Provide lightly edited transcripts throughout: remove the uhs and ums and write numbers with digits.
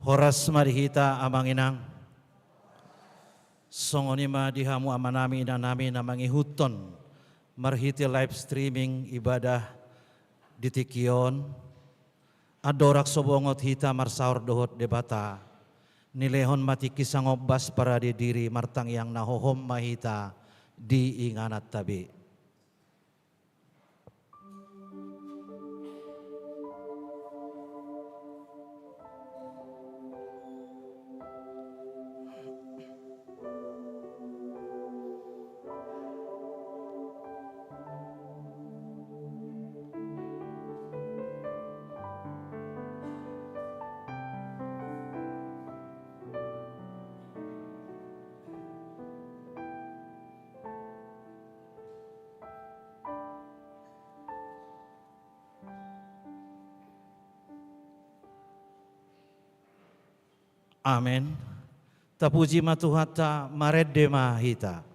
Horas marihita amang inang. Songonima dihamu amanami inang nami namangi huton. Marhiti live streaming ibadah di Tikion. Adorak sobongot hita marsaur dohot debata. Nilehon mati kisah ngobas para di diri martang yang nahohom mahita di inganat tabi. Amen. Tapuji matuhata maredde mahita.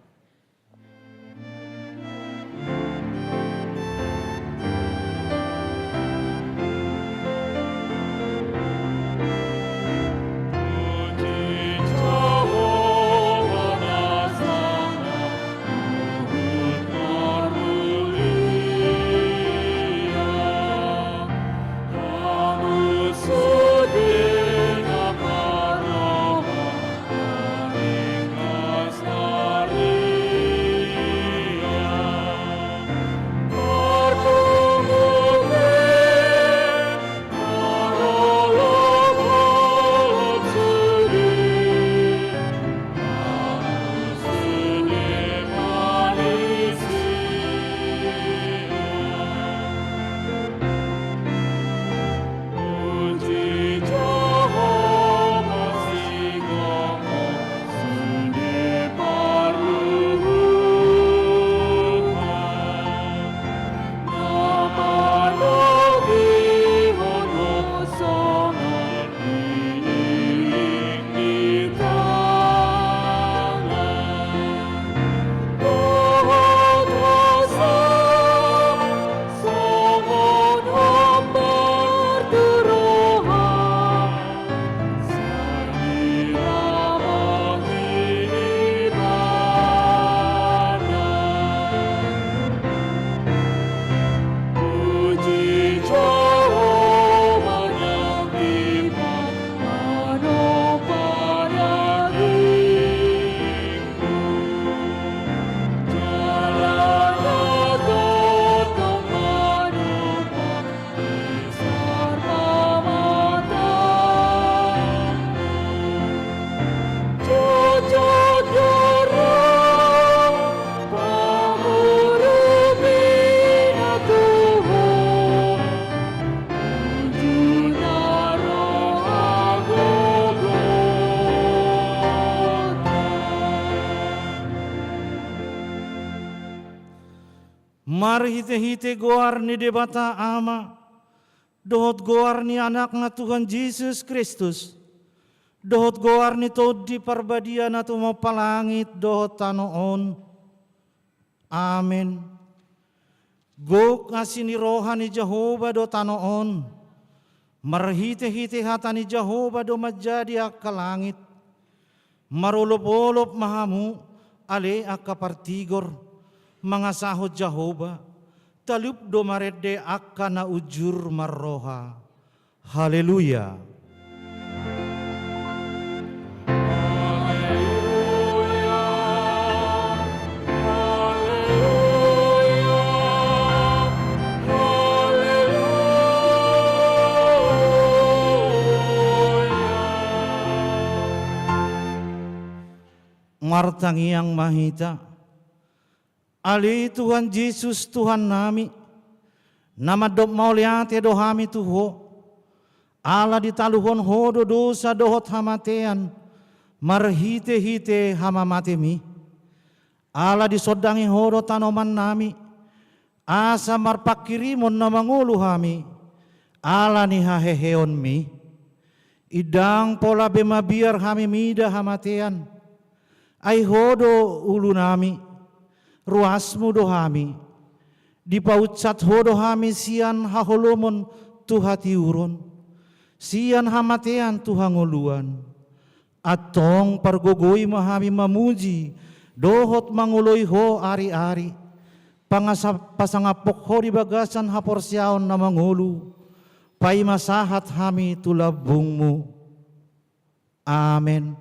Mari hite-hite goar ni debata ama. Dohot goar ni anak na Tuhan Yesus Kristus. Dohot goar ni tod di parbadia na tumapalangit dohot tanoon. Amen. Gok nga ni roha ni Jehovah do tanoon. Marhite-hite hata ni Jehovah do majadi kalangit. Marulop-ulop mahamu ale akapartigor. Mga sahod Jehovah, talup do maredde akka na ujur marroha. Haleluya. Martangi yang mahita. Ali Tuhan Yesus Tuhan nami, nama dop mauliate do hami tuho, ala ditaluhon hodo dosa dohot hamatean, marhite-hite hamamatemi, ala disodangi hodo tanoman nami, asa marpakirimon na mangulu hami, ala ni haheheon mi, idang pola bemabiar hami mida hamatean, ay hodo ulu nami, ruasmu dohami, di paucat hodohami sian haholomon tuhati uron, Sian hamatean Tuhan nguluan. Atong pargugui mahami mamuji, dohot manguloi ho ari-ari. Pasangapok ho di bagasan haporsyaon na mangulu. Pai masahat hami tulabungmu. Amen.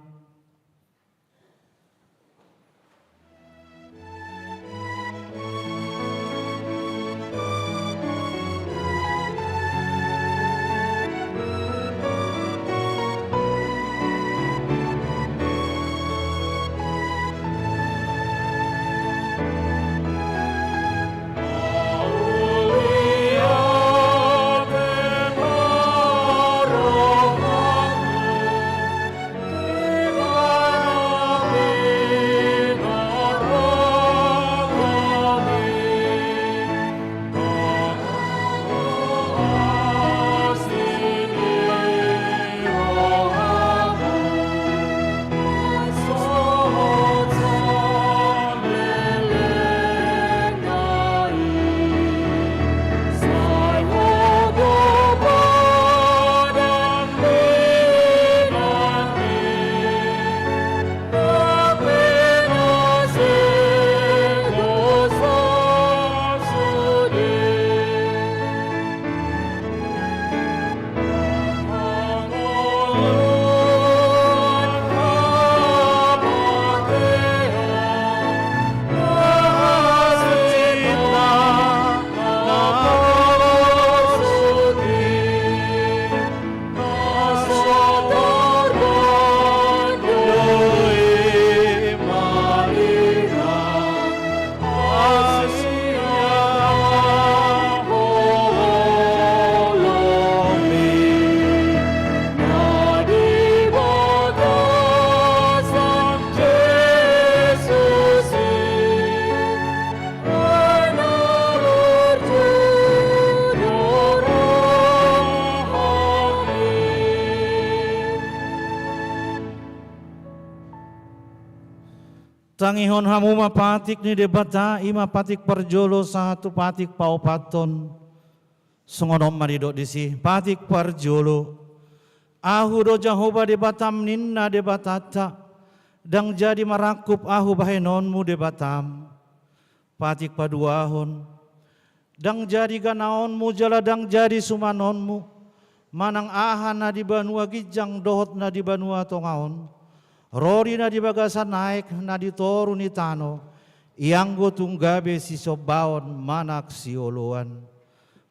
Tangihon hamu mapatik ni debata ima patik parjolo satu patik paupaton songonom marido disi patik parjolo ahu do Jahoba debatam ninna debatata dang jadi marakup ahu bahenonmu debatam patik paduahon dang jadi ganaonmu jala dang jadi sumanonmu manang aha na di banua gijang dohot na di banua tongaon Rori na di bagasan naik na di toru ni tano yang go tunggabe si sobaon manak si oluan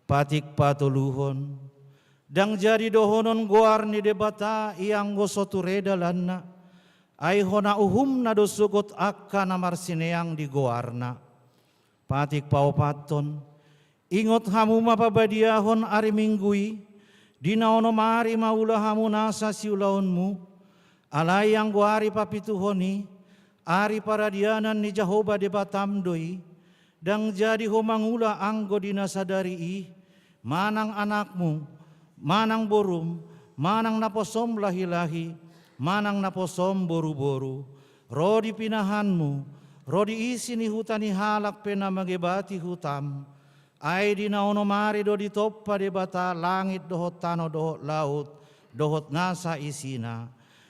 patik patuluhon dang jadi dohonon goar ni debata yang go sotureda lanna ay hona uhum na dosugot akka na marsineang di goarna patik paupaton ingot hamu mapabadiahon ari minggui di naono mari maula hamu nasa si ulaonmu alay ang guari papituhoni, ari paradianan ni Jahoba debatam doi, dang jadi humangula anggo dinasadari manang anakmu, manang borum, manang naposom lahi-lahi, manang naposom boru-boru, rodi pinahanmu, rodi isi ni hutani halak pena magebati hutam, ay dinaonomari do ditoppa debata langit dohot tano dohot laut, dohot nasa isina,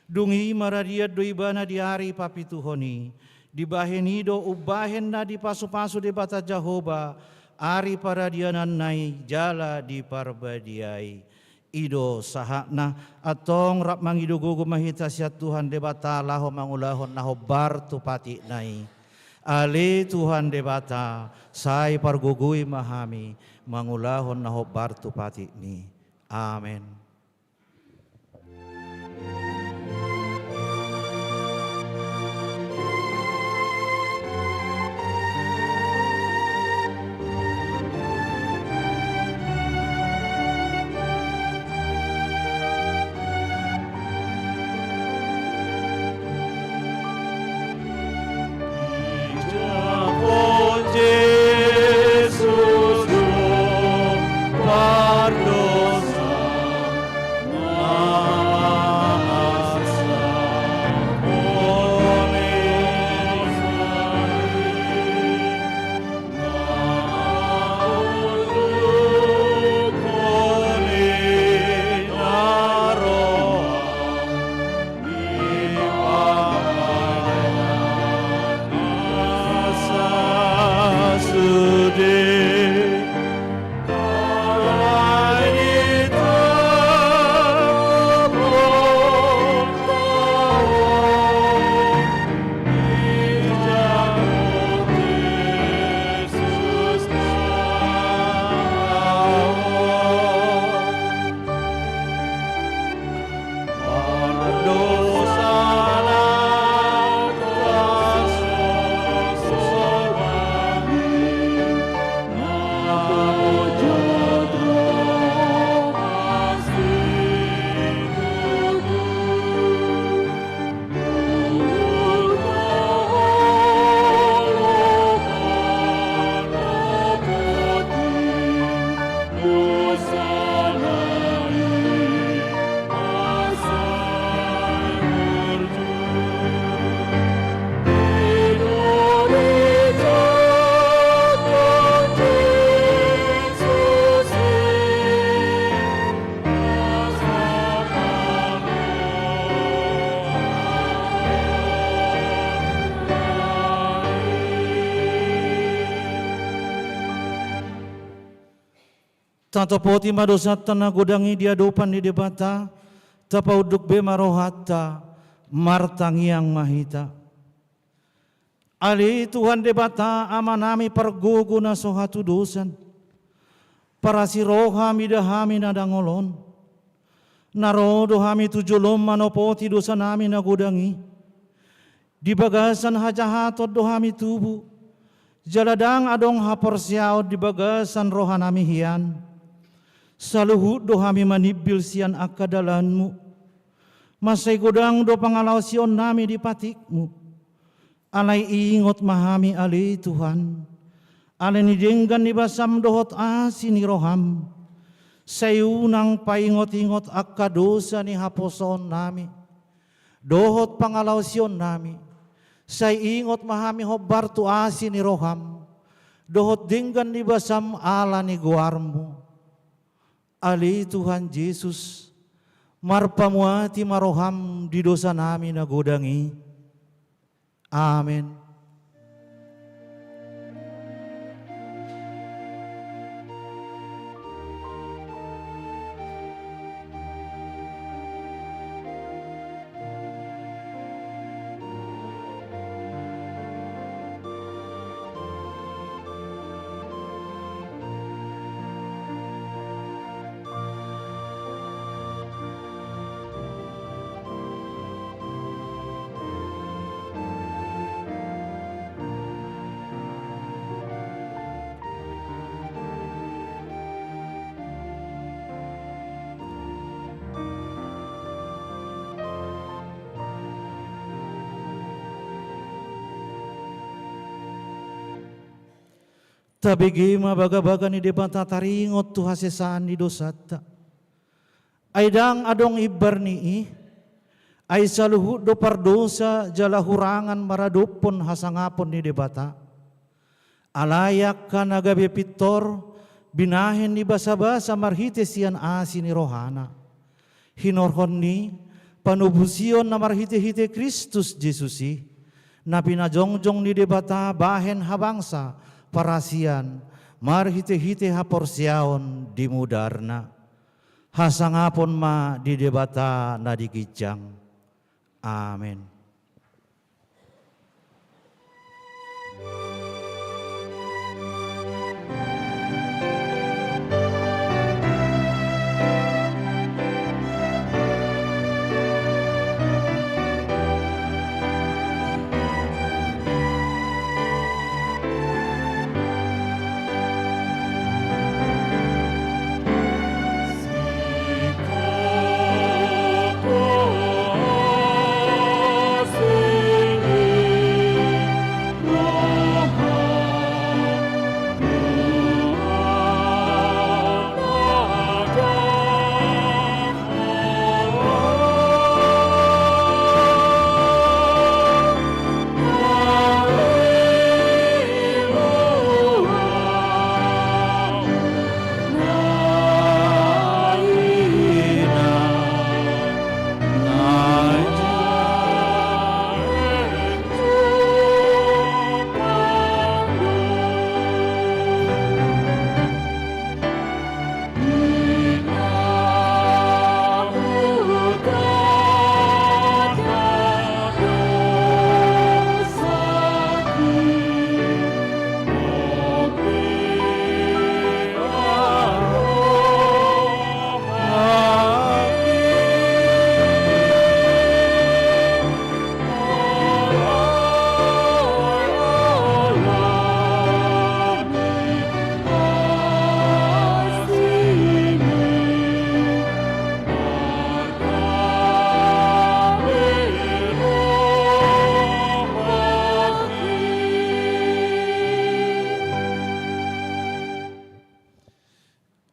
dungi maradiat do ibana di hari papituhoni dibaheni do ubahen na di pasu-pasu di bata Jahoba ari paradianan nai jala di parbadiai ido sahakna atong rap mangidugugu mahita siat Tuhan debata laho mangulahon naho bartu pati nai ale Tuhan debata sai pargugui mahami mangulahon naho bartu pati ni amen. Tatopoti madosat tanah godangi diadopan di debata, tapauduk bema rohata, martangiang mahita. Ali Tuhan debata amanami perguguna sohatu dosan, para siroha midahami nadangolon, narodo hami tujulom manopoti dosa nami nagodangi, di bagasan hajahatot dohami tubuh, jaladang adong haporsiaot di bagasan rohanami hian, saluhut dohami manibil sian akadalanmu, masay godang do pangalaw sion nami di patikmu, alay ingot mahami ali Tuhan, alay nidenggan ni basam dohot asin ni roham, sayunang paingot-ingot akadosa ni haposon nami, dohot pangalaw sion nami, say ingot mahami hobar tu asin ni roham, dohot denggan ni basam ala ni guarmu, ali Tuhan Yesus, marpamuati maroham di dosa nami nagodangi. Amin. Tabigi mabaga-baga ni debata taringot tu hasesaan ni dosata. Aidang adong ibar ni ay saluhut do pardosa jala hurangan maradupon hasangapon ni debata. Alayak ka nagabi pitor binahen ni basa-basa marhite sian asin ni rohana. Hinorhon ni panubusion na marhite-hite Kristus Jesusi na pinajongjong ni debata bahen habangsa parasian marhite-hite haporsiaon di mudarna hasangapon ma di debata na dikijang. Amin.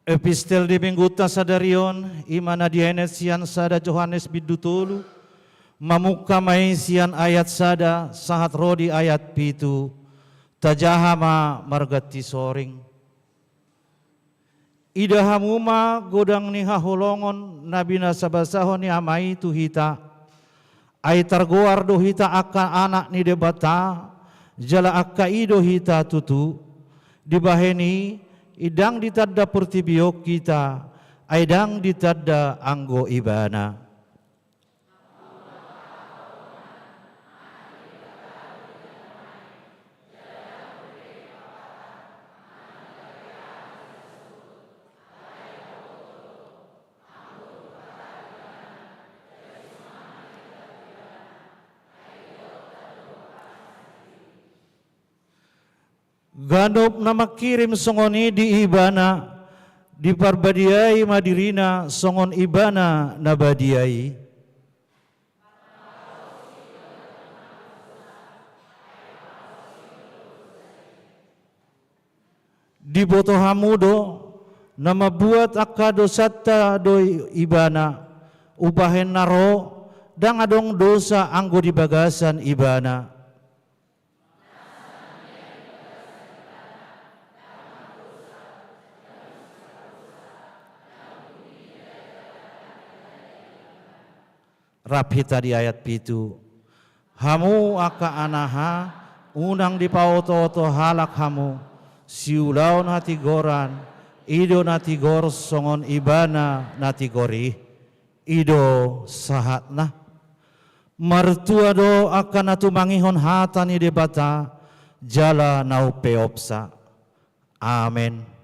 Epistel di mingguta sadarion imana dienet sian sada Johannes bidutulu mamuka mai sian ayat sada sahat rodi ayat pitu tajahama margati soring idahamuma godang ni hahulongon nabina sabasahon ni amai tu hita ay targoar do hita akan anak ni debata jala akka ido hita tutu dibaheni idang ditadda pertibiok kita, aidang ditadda anggo ibana. Ganop na makirim songoni di ibana, di parbadiai madirina songon ibana na badiai. Di boto hamudo na mabuat akado satta do ibana, ubahen naro dang adong dosa anggo di bagasan ibana. Raphita di ayat pitu, hamu aka anaha unang di pauto-oto halak hamu, siulaw nati goran, ido nati gor songon ibana nati gori, ido sahat na. Martua do akan natu mangihon hata ni debata, jala nau peopsa. Amen.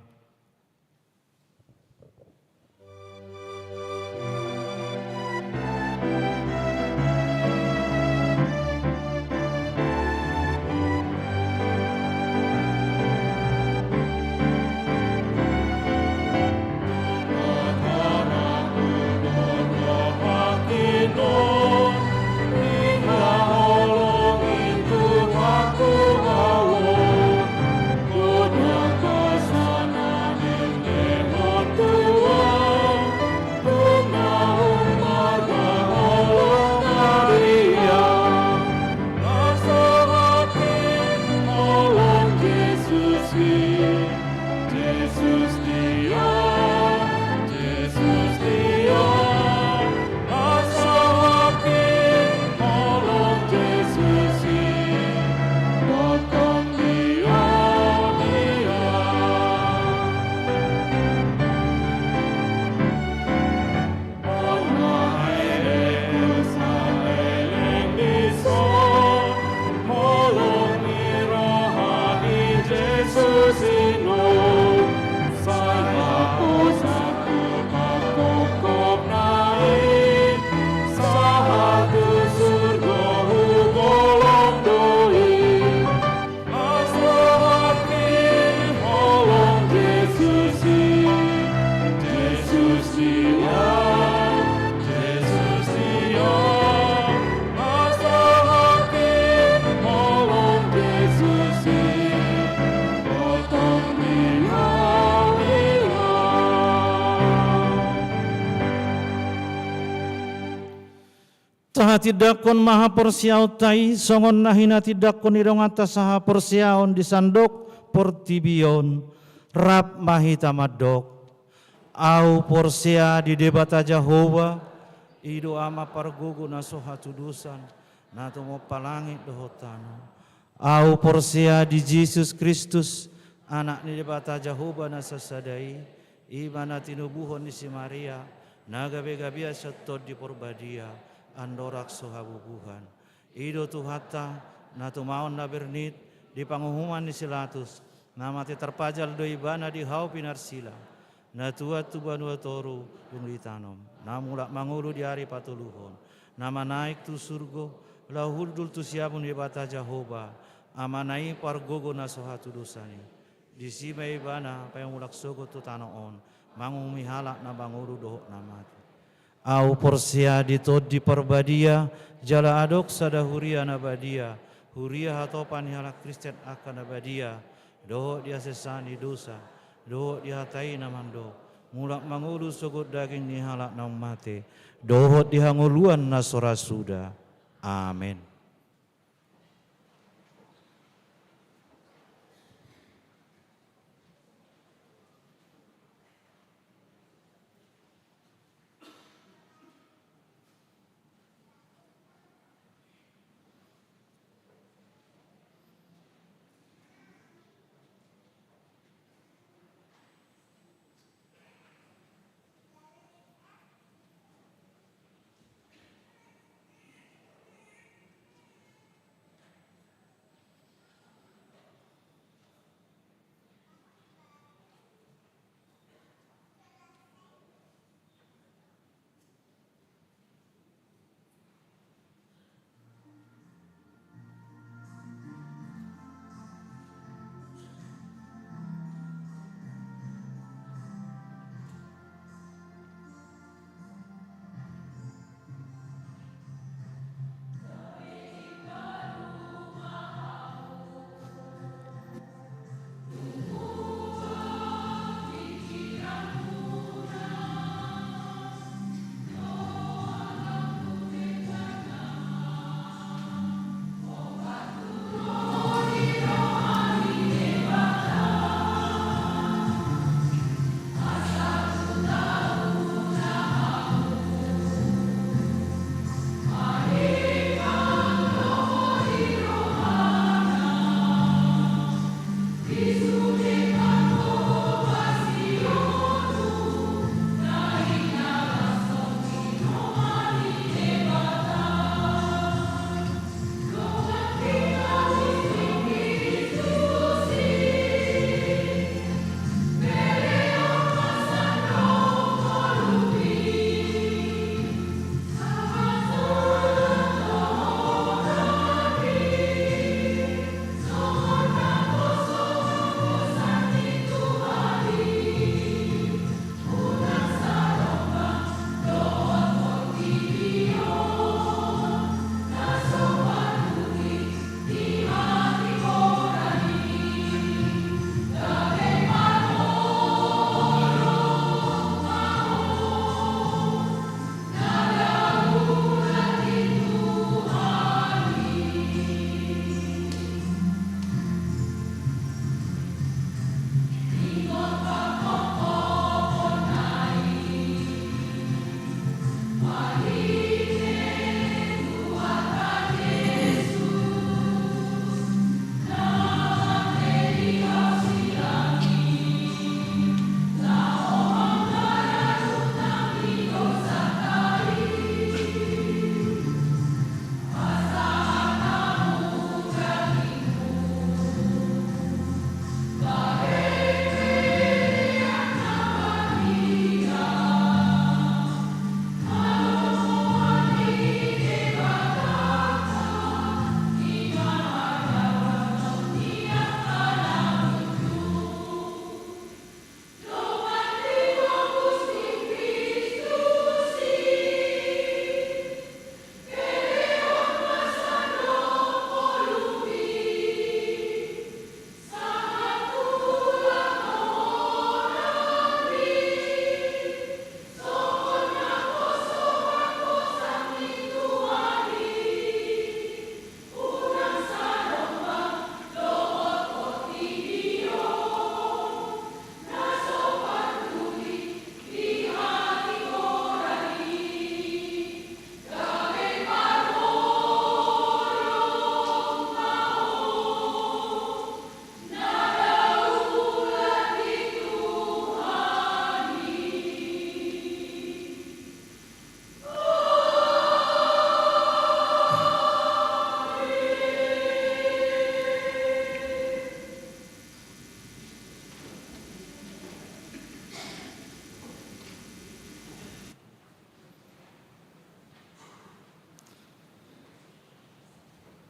Tidakon maha persiaw tai songon nahina tidakon irong atas saha persiaon di sandok portibion rap mahita madok au porsia di debata Jehova ido ama pargugu nasoha tudusan nato mo palangit dohotano au porsia di Yesus Kristus anak ni debata Jehova nasasadai imana tinubuhon ni si Maria nagabe-gabia setod di porbadia andorak sohabubuhan ido tuhata na tumaon na bernit di panguhuman ni silatus namati terpajal do ibana di hau pinarsila na tuat tubanua toru yung litanom namulak mangulu di hari patuluhon nama naik tu surgo lahuldul tu siapun di bata Jehova amanai pargogo na sohatu dosani di sima ibana payamulak sogo tu tanoon mangumi halak na bangulu dohok namati au porsia ditod di perbadia jala adok sadahuria nabadia huria hatopan halak Kristen akan nabadia doh dia sesani dosa doh dia hatai namando mulak mangulu sogot daging ni halak nam mate dohot dihanguluan nasora suda amin.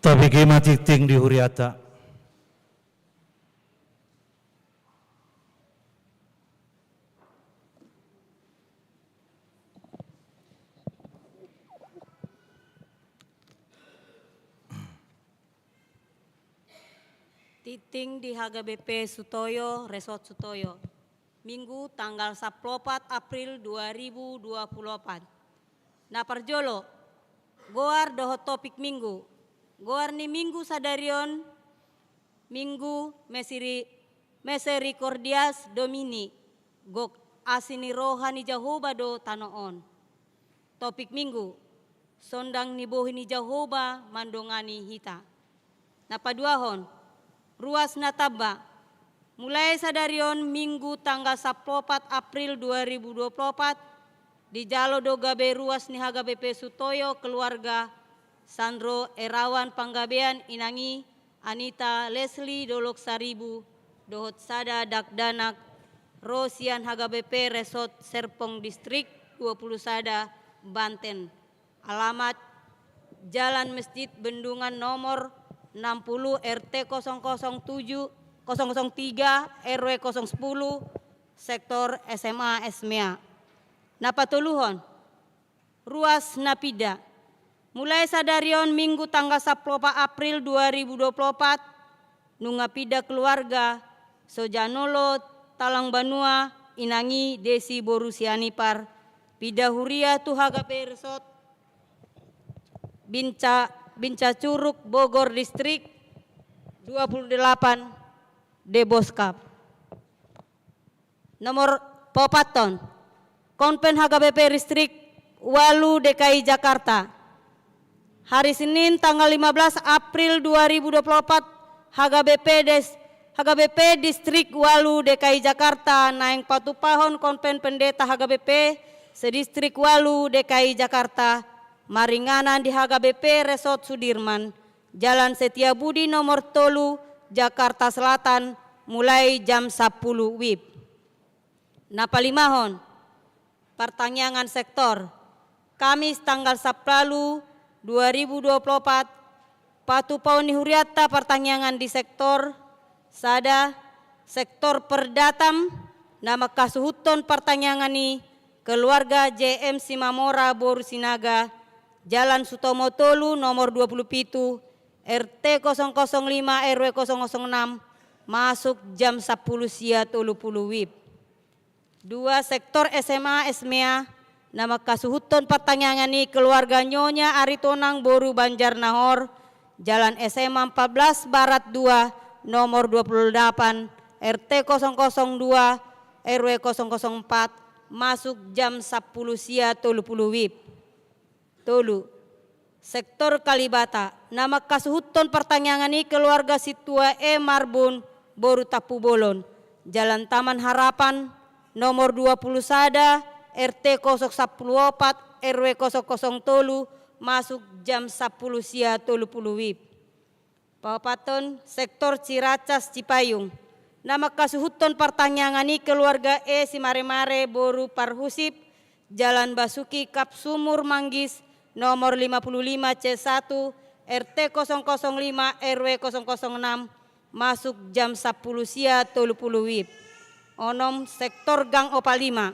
Tabigi matiting di huriata. Titing di HGBP Sutoyo, Resort Sutoyo. Minggu tanggal 14 April 2024. Naparjolo, goar doho topik minggu. Goar ni minggu sadarion, minggu Misericordias Domini. Gok asini rohani Jehovah do tanoon. Topik minggu, sondang ni bohini Jehovah mandongani hita. Napaduahon, ruas nataba, mulai sadarion minggu tanggal 14 April 2024 di Jalo Dogabe ruas ni HGBP Sutoyo keluarga Sandro Erawan Panggabean Inangi Anita Leslie Dolok Saribu Dohot Sada Dakdanak Rosian HGBP Resort Serpong Distrik 20 Sada Banten. Alamat Jalan Masjid Bendungan nomor 60 RT 003 RW 010 sektor SMA Esmea. Napatuluhon ruas napida mulai sadarion minggu tanggal 14 April 2024 nungapida keluarga Sojanolo Talang Banua Inangi Desi Borusianipar pida huria tu HGP Resort Binca Curug Bogor Distrik 28 Deboskap. Nomor Popaton Konpen HGBP Distrik Walu DKI Jakarta. Hari Senin tanggal 15 April 2024 HGBP Distrik Walu DKI Jakarta naeng patupahon Konpen Pendeta HGBP sedistrik Walu DKI Jakarta maringanan di HGBP Resort Sudirman, Jalan Setiabudi nomor 3, Jakarta Selatan, mulai jam 10 WIB. Napalimahon, pertanyaan sektor, Kamis tanggal 10 2024, patupau ni huriata pertanyaan di sektor, sada, sektor perdatam, nama kasuhuton pertanyaan ni, keluarga JM Simamora Borusinaga, Jalan Sutomo Tolu nomor 27 RT 005 RW 006 masuk jam 10 sia 30 WIB. 2 sektor SMA Esmea nama kasuhuton pertanyaan ini keluarga Nyonya Aritonang Boru Banjar Nahor Jalan SMA 14 Barat 2 nomor 28 RT 002 RW 004 masuk jam 10 sia 30 WIB. Tolu, sektor Kalibata, nama kasuhuton pertanyaan ini keluarga Situa Marbun, Boru Tapu Bolon, Jalan Taman Harapan, nomor 20 Sada, RT 014, RW 003, masuk jam 10 sia 30 WIB. Papaton, sektor Ciracas Cipayung, nama kasuhuton pertanyaan ini keluarga Simare-mare, Boru Parhusip, Jalan Basuki Kap Sumur Manggis, nomor 55 C1 RT 005 RW 006 masuk jam 10 sia 30 WIB. Onom sektor Gang Opa 5.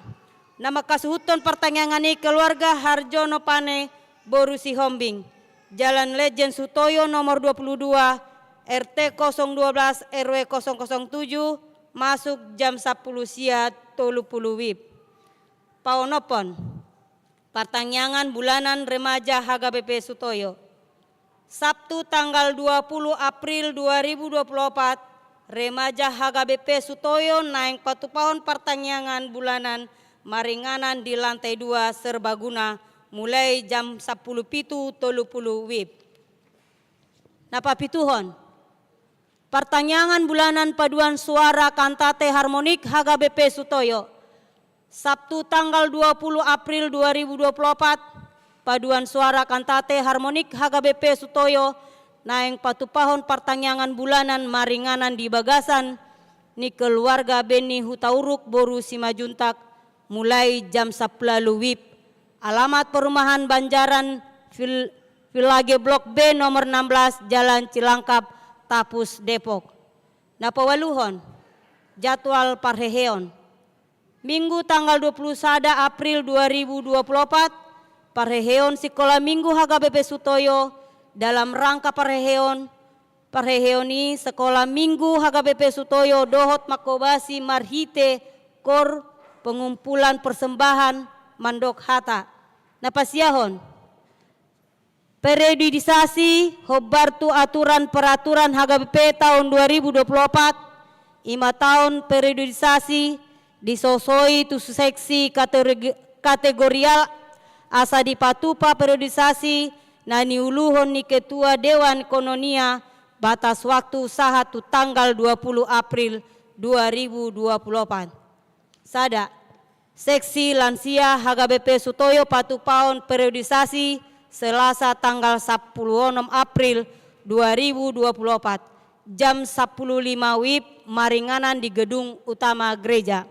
Nama kasuhuton pertanyaan ini keluarga Harjono Pane Boru Sihombing. Jalan Legend Sutoyo nomor 22 RT 012 RW 007 masuk jam 10 sia 30 WIB. Paonopon pertanyaan bulanan remaja HGBP Sutoyo. Sabtu tanggal 20 April 2024, remaja HGBP Sutoyo naik patupahon pertanyaan bulanan maringanan di lantai 2 serbaguna mulai jam 10.30 WIB. Napa pituhon? Pertanyaan bulanan paduan suara kantate harmonik HGBP Sutoyo. Sabtu tanggal 20 April 2024, paduan suara kantate harmonik HGBP Sutoyo naeng patupahon pertanyaan bulanan maringanan di bagasan ni keluarga Beni Hutauruk Boru Simajuntak mulai jam 10 WIB. Alamat perumahan Banjaran Village Blok B nomor 16 Jalan Cilangkap, Tapus, Depok. Napawaluhon, jadwal parheheon. Minggu tanggal 21 April 2024, parheheon Sekolah Minggu HKBP Sutoyo dalam rangka parheheon ini Sekolah Minggu HKBP Sutoyo Dohot Makobasi Marhite Kor pengumpulan persembahan Mandok Hata. Napasiahon, periodisasi hobartu aturan peraturan HKBP tahun 2024, 5 tahun periodisasi disosoi tu seksi kategorial asa dipatupa periodisasi nani uluhon ni Ketua Dewan Kononia batas waktu saha tu tanggal 20 April 2024. Sada, seksi lansia HKBP Sutoyo patupaon periodisasi Selasa tanggal 10 April 2024 jam 10.05 WIB Maringanan di Gedung Utama Gereja.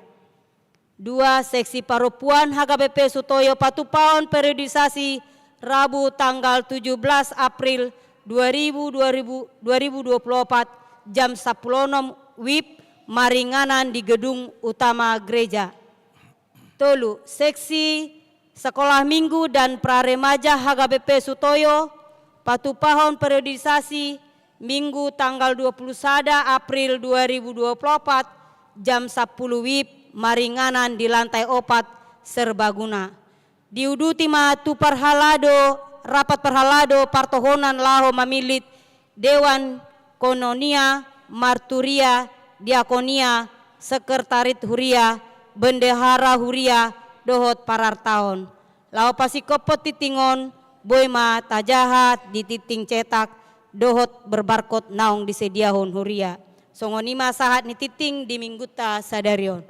2. Seksi Parupuan HKBP Sutoyo patupaon periodisasi Rabu tanggal 17 April 2024 jam 10.06 WIB Maringanan di Gedung Utama Gereja. 3. Seksi Sekolah Minggu dan Praremaja HKBP Sutoyo patupahon periodisasi Minggu tanggal 21 April 2024 jam 10 WIB Maringanan di lantai 4 Serbaguna. Diuduti matu parhalado rapat perhalado partohonan laho mamilit Dewan Kononia Marturia Diakonia Sekretarit Huria Bendahara Huria Dohot Parartaon. Lao pasikopot titingon boima tajahat di titing cetak dohot berbarkot naung disediahon Huria. Songonima sahat ni titing di mingguta sadarion.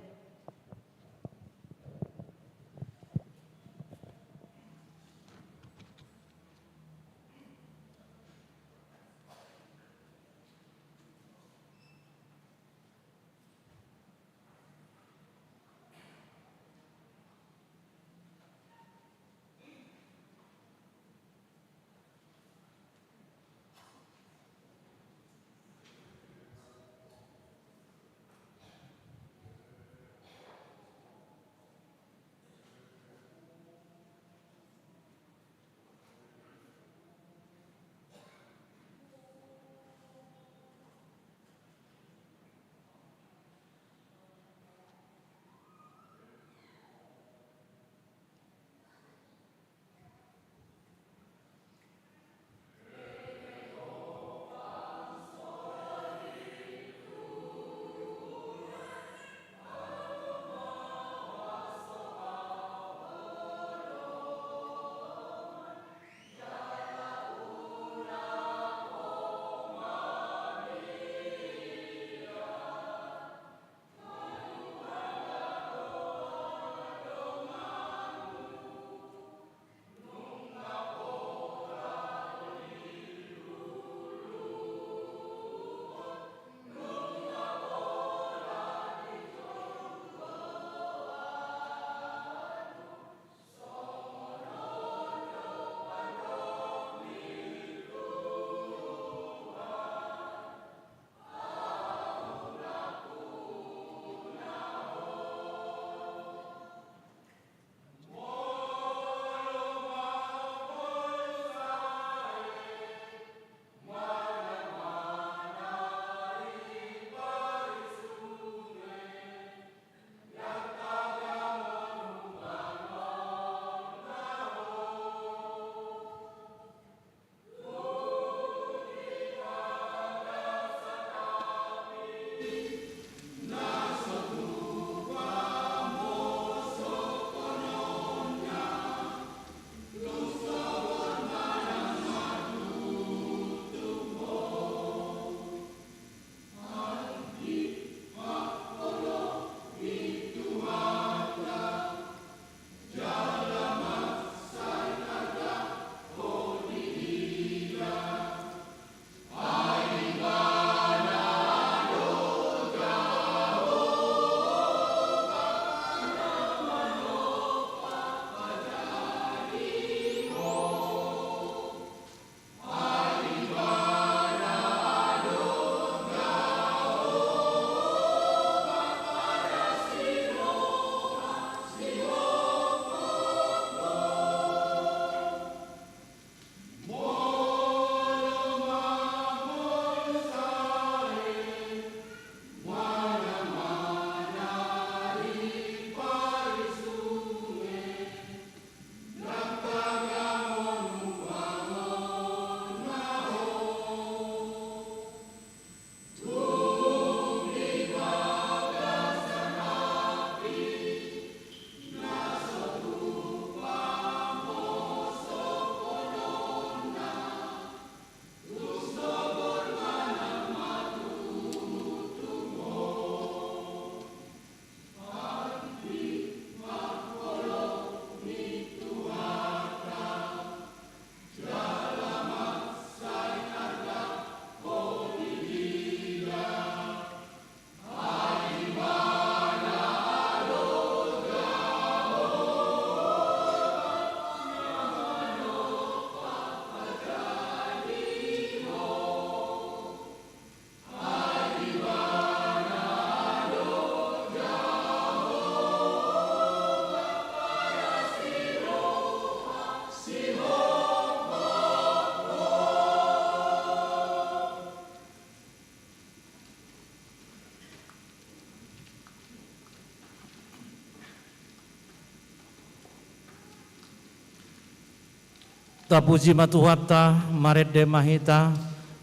Tapuji matuhata maret de mahita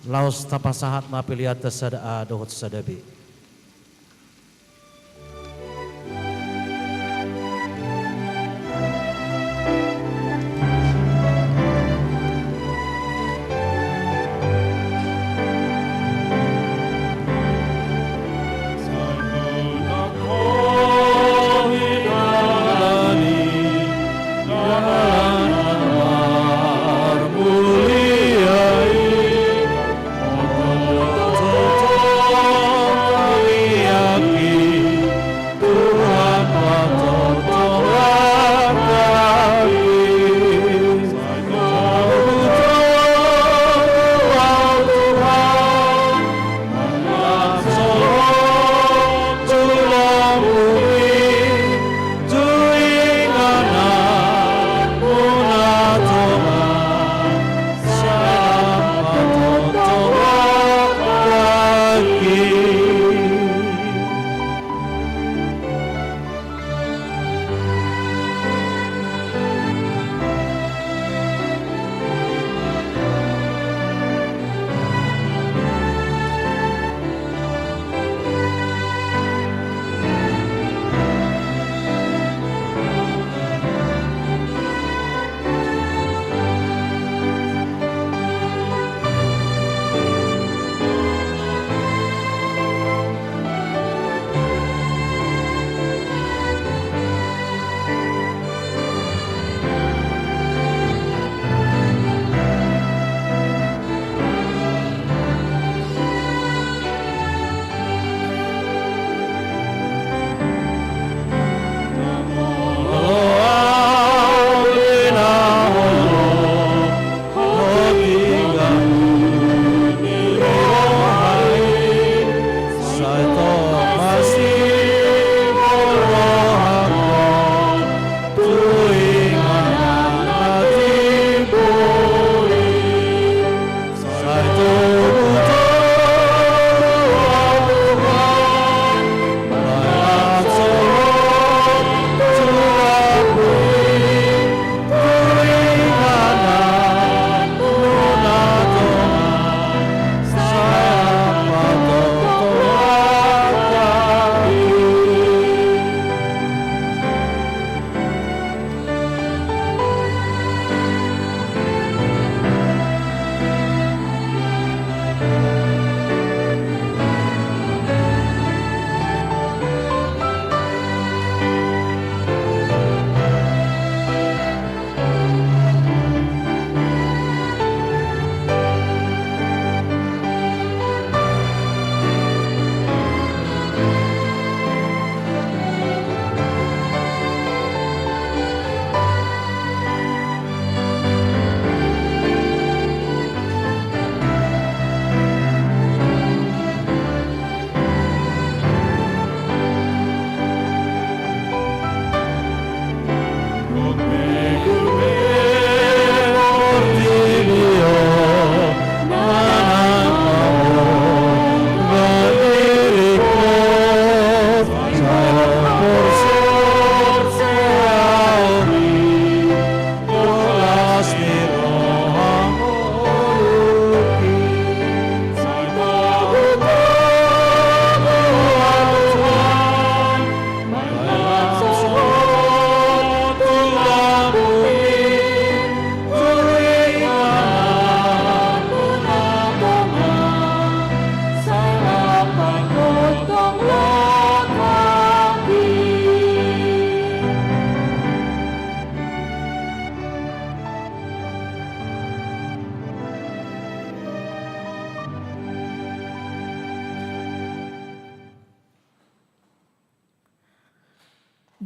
laos tapasahat mapiliata sada dohot sadabi.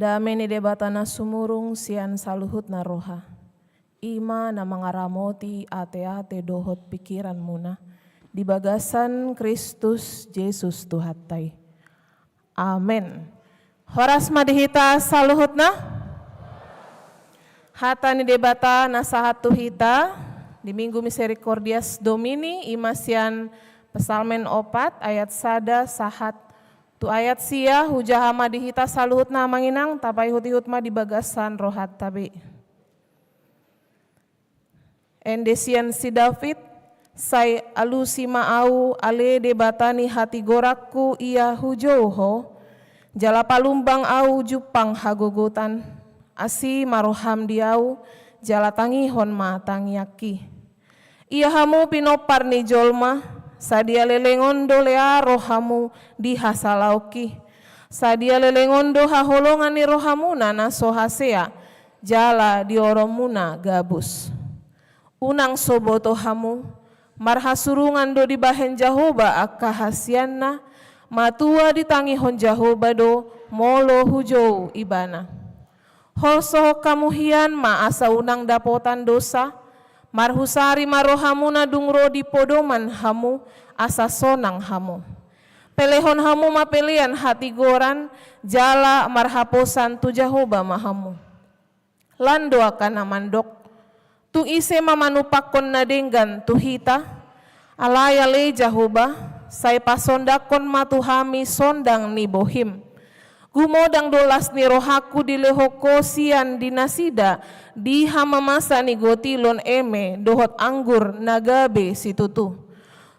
Dameni debatana sumurung sian saluhut naroha. Ima na mangaramoti ate-ate dohot pikiran muna. Di bagasan Kristus Yesus Tuhatai. Amin. Horas madihita saluhutna. Hatani debata nasahat tuhita. Di Minggu Misericordias Domini imasian Pesalmen 4 ayat sada sahat. Tu ayat sia hujaha madihita saluhut na manginang tapai hut-hut ma di bagasan rohat tabi. Endesian si David, sai alusi maau ale debatani hati gorakku ia hujoho, jala palumbang au jupang hagogotan, asi maroham diau, jala tangihon ma tangiaki. Ia hamu pinopar ni jolma, sadia lelengondo lea rohamu di hasalauki, sadia lelengondo haholongan ni rohamuna na sohasea, jala dioromuna gabus. Unang soboto hamu, marhasurungan do di bahen Jahoba akahasianna, matua ditangihon Jahoba do molo hujou ibana. Holso kamuhian ma asa unang dapotan dosa, marhusari marohamuna dungro di podoman hamu asa sonang hamu. Pelehon hamu mapelian hati goran, jala marhaposan tu Jahoba mahamu. Lando akan mandok, tu ise mamanupakon na denggan tu hita, alaya le Jahoba, say pasondakon matuhami sondang ni bohim. Gumodang dolas ni rohaku di lehoko sian dinasida, di hamamasa ni gotilon eme, dohot anggur nagabe situtu.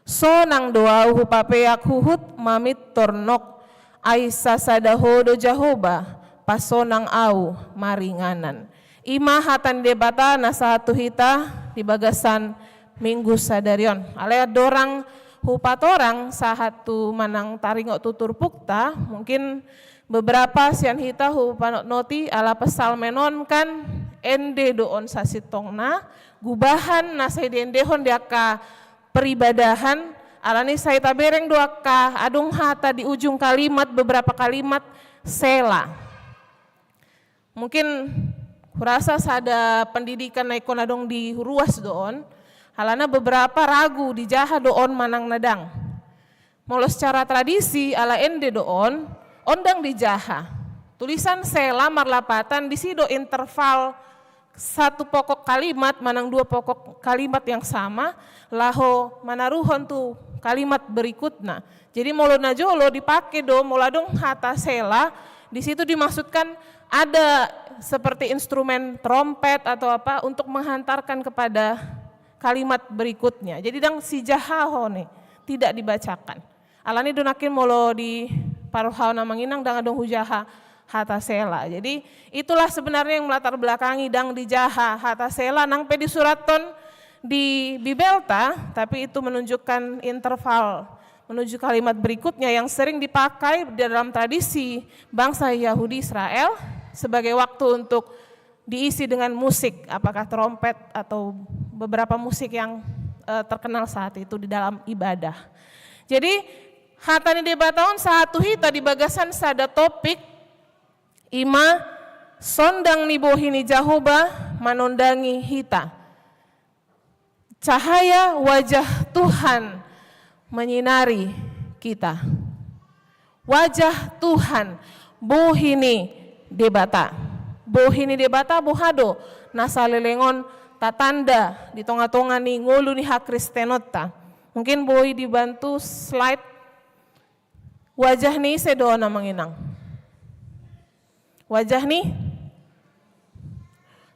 Sonang doa papeak huhut mamit tornok, aisa sadahodo Jahoba, pasonang au maringanan. Ima hatan debata na satu hita di bagasan minggu sadarion. Alea dorang hupatorang sahatu manang taringok tutur pukta, mungkin beberapa sian hita hupanot noti ala pesal menon kan ende doon sasitongna, gubahan na say dendehon diaka peribadahan, alani say tabereng doaka adung hata di ujung kalimat beberapa kalimat sela. Mungkin kurasa sada pendidikan na ikonadong di ruas doon, halana beberapa ragu di jaha doon manang nadang. Molo secara tradisi ala ende doon, ondang di jaha. Tulisan sela marlapatan di sido interval satu pokok kalimat manang dua pokok kalimat yang sama, laho manaruhon tu kalimat berikutna. Jadi molo najolo dipakai do moladong hata sela, di situ dimaksudkan ada seperti instrumen trompet atau apa untuk menghantarkan kepada kalimat berikutnya. Jadi dang si jahaho nih tidak dibacakan. Alani donakin molo di paruhau namanginang dang adong hujaha hata sela. Jadi itulah sebenarnya yang melatar belakangi dang di jaha hata sela nang pe di suraton di Bibelta, tapi itu menunjukkan interval menuju kalimat berikutnya yang sering dipakai di dalam tradisi bangsa Yahudi Israel sebagai waktu untuk diisi dengan musik, apakah trompet atau beberapa musik yang terkenal saat itu di dalam ibadah. Jadi hatani debataon satu hita di bagasan sada topik ima sondang ni bohini Jahoba manondangi hita. Cahaya wajah Tuhan menyinari kita. Wajah Tuhan bohini debata. Bohini debata bohado nasa lelengon tatanda di tonga-tonga ni ngolu ni hakristenota. Mungkin boy dibantu slide wajah ni sedoa namanginang. Wajah ni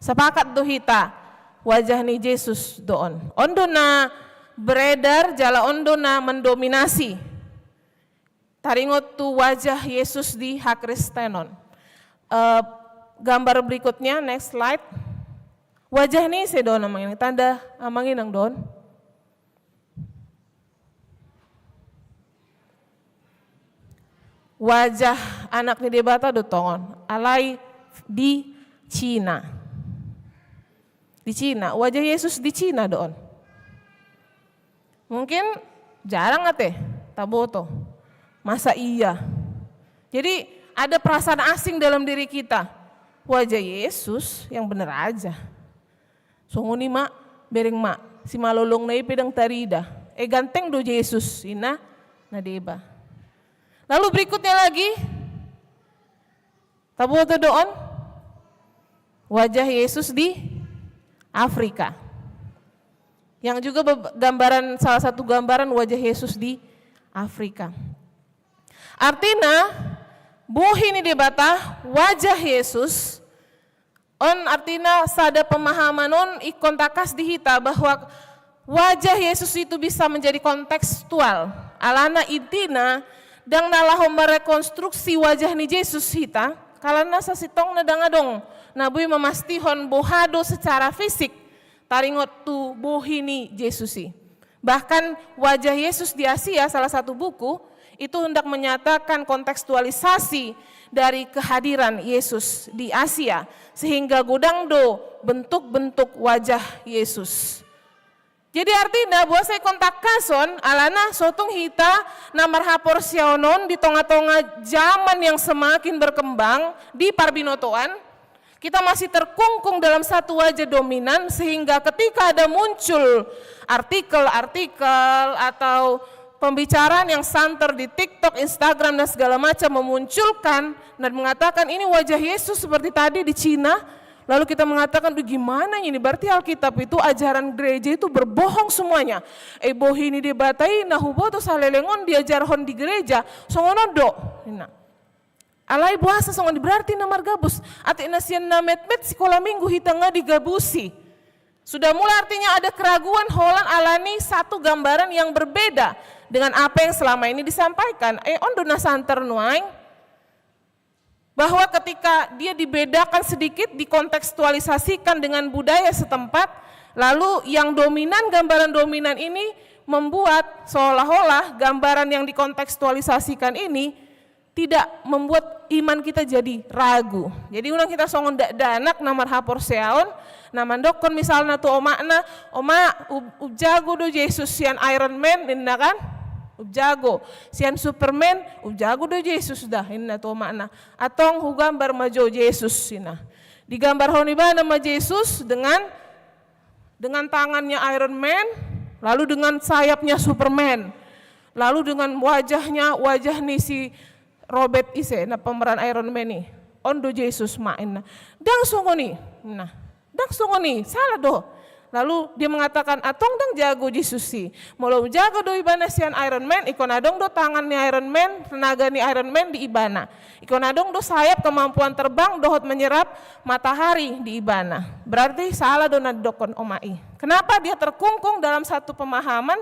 sepakat dohita wajah ni Yesus doon. Ondo na beredar jala ondo na mendominasi. Taringot tu wajah Yesus di hakristenon. Gambar berikutnya, next slide. Wajah ini saya doon namanya, tanda amangin ang doon. Wajah anak ni debata do tongon, alay di Cina. Di Cina, wajah Yesus di Cina doon. Mungkin jarang ate, taboto. Masa iya? Jadi ada perasaan asing dalam diri kita. Wajah Yesus yang benar aja. Sunguni mak, bereng mak, si malolong na ipidang tarida. Ganteng do Yesus, ina na deba. Lalu berikutnya lagi, taboto doon, wajah Yesus di Afrika. Yang juga gambaran, salah satu gambaran wajah Yesus di Afrika. Artinya, bohini debata wajah Yesus On artinya sada pemahaman on ikon takas di hita bahwa wajah Yesus itu bisa menjadi kontekstual. Alana intina dang nalaho merekonstruksi wajah ni Yesus hita, kalana sasitong na dangadong nabui memastihon bohado secara fisik taringot tu bohini Yesusi. Bahkan wajah Yesus di Asia, salah satu buku itu hendak menyatakan kontekstualisasi dari kehadiran Yesus di Asia, sehingga godangdo bentuk-bentuk wajah Yesus. Jadi artinya bahwa saya kontak kason alana sotong hita namar haporsionon di tonga-tonga zaman yang semakin berkembang di Parbinotoan, kita masih terkungkung dalam satu wajah dominan, sehingga ketika ada muncul artikel-artikel atau pembicaraan yang santer di TikTok, Instagram dan segala macam memunculkan dan mengatakan ini wajah Yesus seperti tadi di Cina, lalu kita mengatakan gimana ini, berarti Alkitab itu ajaran gereja itu berbohong semuanya. Bohini debatai nahuboto salelengon diajarhon di gereja songonodo. Alai bahasa songon berarti namar gabus. Ati nasian namet-met sekolah minggu hitanga digabusi. Sudah mulai artinya ada keraguan holan alani satu gambaran yang berbeda dengan apa yang selama ini disampaikan. Ondo nasanter nuaing bahwa ketika dia dibedakan sedikit, dikontekstualisasikan dengan budaya setempat, lalu yang dominan, gambaran dominan ini membuat seolah-olah gambaran yang dikontekstualisasikan ini tidak membuat iman kita jadi ragu. Jadi ulang kita songon danak namar hapor seaon, naman dokon misalnya tuh oma jago do Yesus sian Iron Man, inna kan? Jago, sian Superman, jago do Yesus dah, inna tuh makna. Atong hugambar majo Yesus sina. Digambar honibana nama Yesus dengan tangannya Iron Man, lalu dengan sayapnya Superman, lalu dengan wajah nih si Robert Ise, na pemeran Iron Man nih, ondo Yesus main. Dang songoni, salah doh. Lalu dia mengatakan, atong dang jago Yesus sih. Mau jago do ibana sian Iron Man, ikon adong do tangannya Iron Man, tenaga ni Iron Man di ibana. Ikon adong do sayap kemampuan terbang, dohot menyerap matahari di ibana. Berarti salah do nadokon omai. Kenapa dia terkungkung dalam satu pemahaman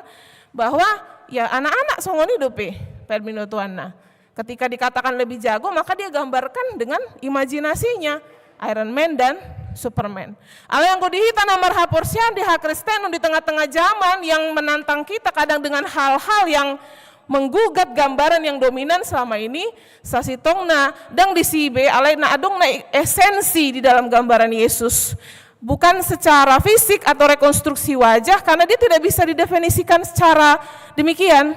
bahwa ya anak-anak songoni dope, perminotuanna. Ketika dikatakan lebih jago, maka dia gambarkan dengan imajinasinya Iron Man dan Superman. Ala yang kodihita namar haporsian di hak Kristen di tengah-tengah zaman yang menantang kita kadang dengan hal-hal yang menggugat gambaran yang dominan selama ini, sasitongna dang disibe alai na adong na esensi di dalam gambaran Yesus. Bukan secara fisik atau rekonstruksi wajah, karena dia tidak bisa didefinisikan secara demikian.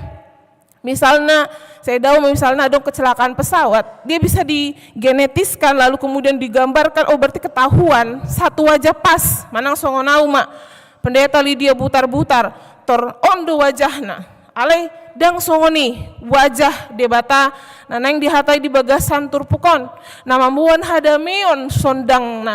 Misalnya, saya tahu misalnya ada kecelakaan pesawat, dia bisa digenetiskan lalu kemudian digambarkan, oh berarti ketahuan satu wajah pas, manang songonauma, pendeta Lydia butar-butar, tor ondo wajahna, alai dang songoni wajah debata, nanang dihatai di bagasan turpukon, nama muan hadamion sondang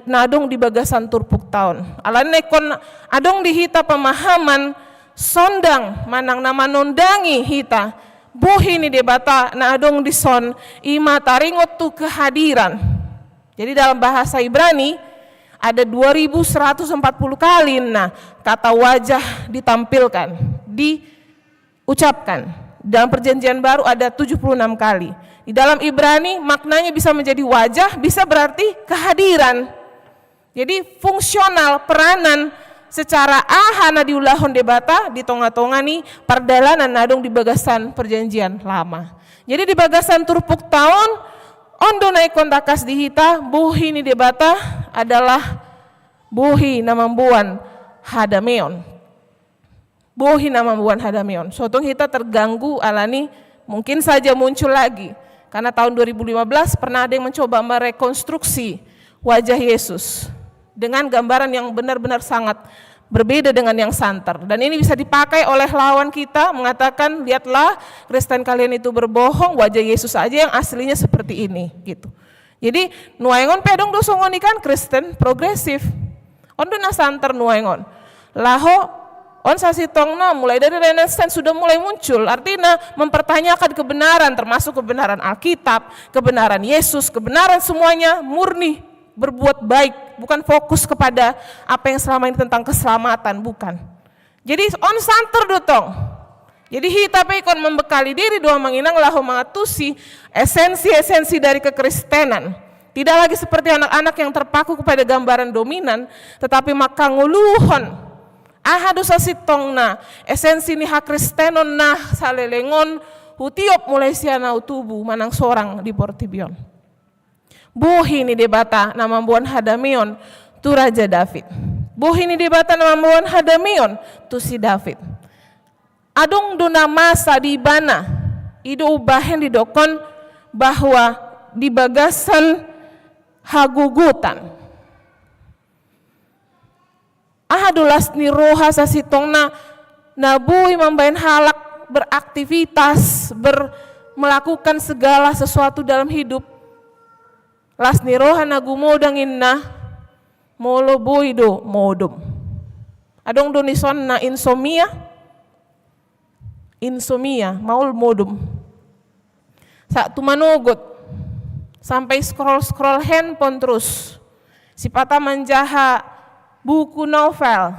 nadong di bagasan turpuk tahun, alai nekon adong dihita pemahaman sondang manang nama nondangi hita bohi ni debata na adong dison ima taringot tu kehadiran. Jadi dalam bahasa Ibrani ada 2140 kali kata wajah ditampilkan, diucapkan. Dalam perjanjian baru ada 76 kali. Di dalam Ibrani maknanya bisa menjadi wajah, bisa berarti kehadiran. Jadi fungsional peranan secara ahana diulahon debata di tonga-tonga nih perdalanan nadong di bagasan perjanjian lama. Jadi di bagasan turpuk tahun ondo naik kontakas dihita buhi ni debata adalah buhi namambuan hadameon. Buhi namambuan hadameon. Sotong hita terganggu alani mungkin saja muncul lagi. Karena tahun 2015 pernah ada yang mencoba merekonstruksi wajah Yesus dengan gambaran yang benar-benar sangat berbeda dengan yang santer. Dan ini bisa dipakai oleh lawan kita mengatakan, lihatlah Kristen kalian itu berbohong, wajah Yesus aja yang aslinya seperti ini gitu. Jadi nuaingon pedong dosongoni kan Kristen progresif. Ondo na santer nuaingon. Laho on sasitongna mulai dari Renaissance sudah mulai muncul, artinya mempertanyakan kebenaran termasuk kebenaran Alkitab, kebenaran Yesus, kebenaran semuanya murni berbuat baik, bukan fokus kepada apa yang selama ini tentang keselamatan, bukan. Jadi on santer dotong. Jadi hita pekon membekali diri doa menginang lahu mengatusi esensi-esensi dari kekristenan. Tidak lagi seperti anak-anak yang terpaku kepada gambaran dominan, tetapi maka nguluhon ahadu sasitong na esensi ni hakristenon na salelengon hutiop mulai siana utubu manang sorang di Portibion. Buhi ni debata nama buan hadamion tu Raja David. Buhi ni debata nama buan hadamion tu si David. Adong duna masa di bana ido ubahen di dokon bahwa di bagasan hagugutan. Ahadulas ni roha sasitong na nabui membain halak beraktivitas, melakukan segala sesuatu dalam hidup. Las ni roha nagumodang inna molo boido modom. Adong donison na insomnia maul modom. Sa tumanugot sampai scroll handphone terus. Si pata menjaha buku novel.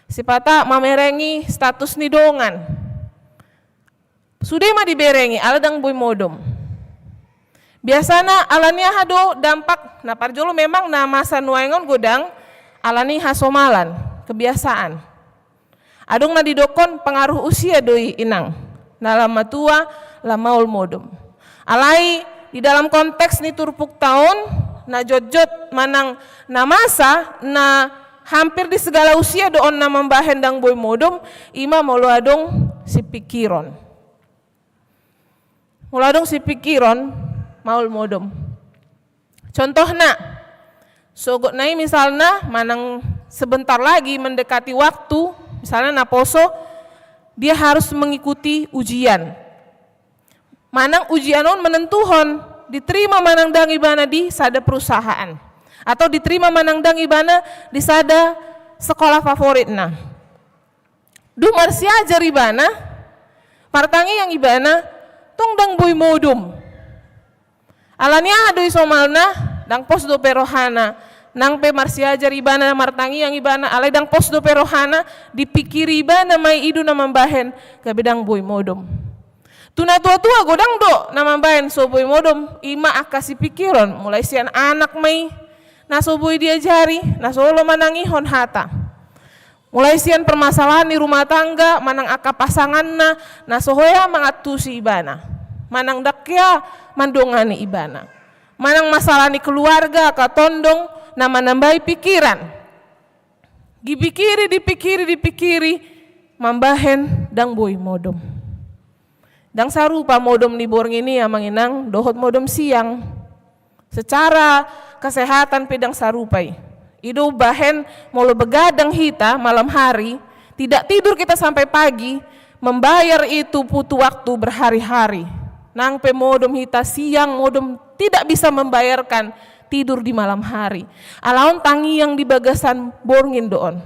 Si pata mamerengi status ni dongan. Sudah mah diberengi aladang boy modom. Biasana alania hado dampak na parjolo memang na masa nuaingon godang alani hasomalan kebiasaan. Adong na didokon pengaruh usia doi inang. Na lama tua lamaul modom. Alai di dalam konteks ni turpuk tahun na jojot manang na masa na hampir di segala usia doon na membahen dang boy modom ima molo adong si pikiron. Molo adong si pikiron maul modom. Contohna sogot nai misalnya manang sebentar lagi mendekati waktu misalnya na poso dia harus mengikuti ujian. Manang ujian on menentuhon diterima manang dang ibana di sada perusahaan atau diterima manang dang ibana di sada sekolah favoritna. Dumar si ajar ibana partangi yang ibana tong dang boy modum. Alania adoi somalna dang pos do perohana nang pe marsi ajar ibana martangi yang ibana alai dang pos do perohana dipikiri ibana mai idu na mambahen ke bedang boy modum. Tuna tua-tua godang do nama bayan soboy modom ima akasi pikiron mulai sian anak mai na soboy dia jari na solo manangihon hata mulai sian permasalahan di rumah tangga manang aka pasangan na sohoya mangatusi ibana manang dakya mandongani ibana manang masalah ni keluarga katondong na manambai pikiran dipikiri mambahen dang boy modom. Dang sarupa modom di borng ini ya manginang dohot modom siang. Secara kesehatan pedang sarupai. Ido bahen molo begadang hita malam hari, tidak tidur kita sampai pagi, membayar itu butuh waktu berhari-hari. Nang pe modom hita siang modom tidak bisa membayarkan tidur di malam hari. Alaun tangi yang di bagasan borngin doon.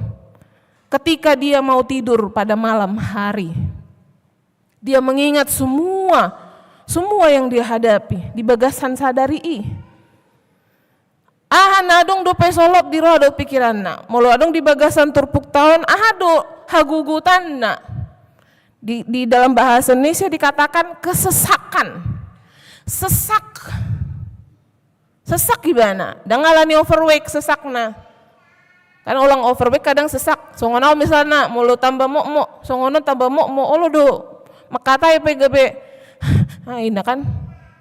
Ketika dia mau tidur pada malam hari, dia mengingat semua yang dia hadapi di bagasan sadari nadong do pesolop di rodo pikiranna molo adong di bagasan turpuk tahun do hagugutanna di dalam bahasa Indonesia dikatakan kesesakan sesak gimana dangalani overweight sesakna kan ulang overweight kadang sesak songono misalnya molo tambah mok songono tambah mok olo do makatai PGB, ini kan,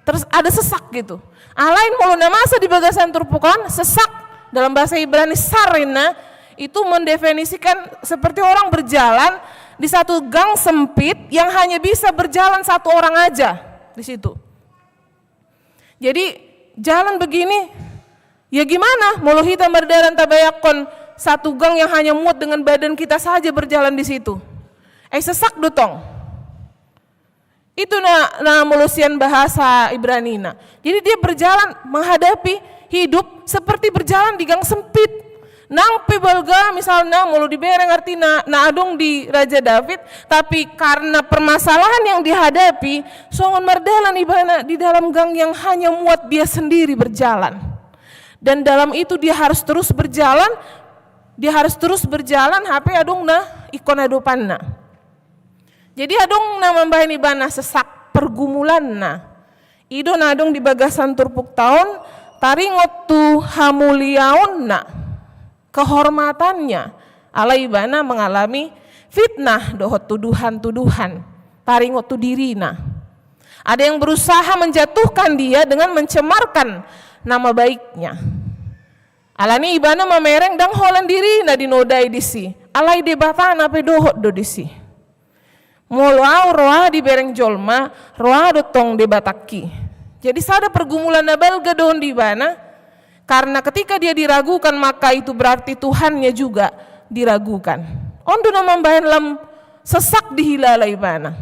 terus ada sesak gitu. Alain mulu masa di bagasan turpukan sesak dalam bahasa Ibrani sarina itu mendefinisikan seperti orang berjalan di satu gang sempit yang hanya bisa berjalan satu orang aja di situ. Jadi jalan begini, ya gimana? Mulu hitam berdaran tabayakon satu gang yang hanya muat dengan badan kita saja berjalan di situ. Sesak dutong. Itu na mulusian bahasa Ibranina. Jadi dia berjalan menghadapi hidup seperti berjalan di gang sempit. Nang pebalga misalnya mulu dibereng artinya na adong di Raja David, tapi karena permasalahan yang dihadapi, songon mardalan ibana di dalam gang yang hanya muat dia sendiri berjalan. Dan dalam itu dia harus terus berjalan, HP adong na ikon adopan na. Jadi adong na mambahan ibana sesak pergumulan na. Ido na adong di bagasan turpuk tahun, taringot tu hamuliaon na. Kehormatannya, ala ibana mengalami fitnah dohot tuduhan-tuduhan, taringot tu dirina. Ada yang berusaha menjatuhkan dia dengan mencemarkan nama baiknya. Alani ibana mamereng dang holan diri na dinodai disi. Alai debatan apa dohot do disi. Molo au roa di bereng jolma, roa do tong debataki. Jadi sada pergumulan na belga don di bana, karena ketika dia diragukan maka itu berarti Tuhannya juga diragukan. Ondo na mambahan lam sesak dihilalai bana.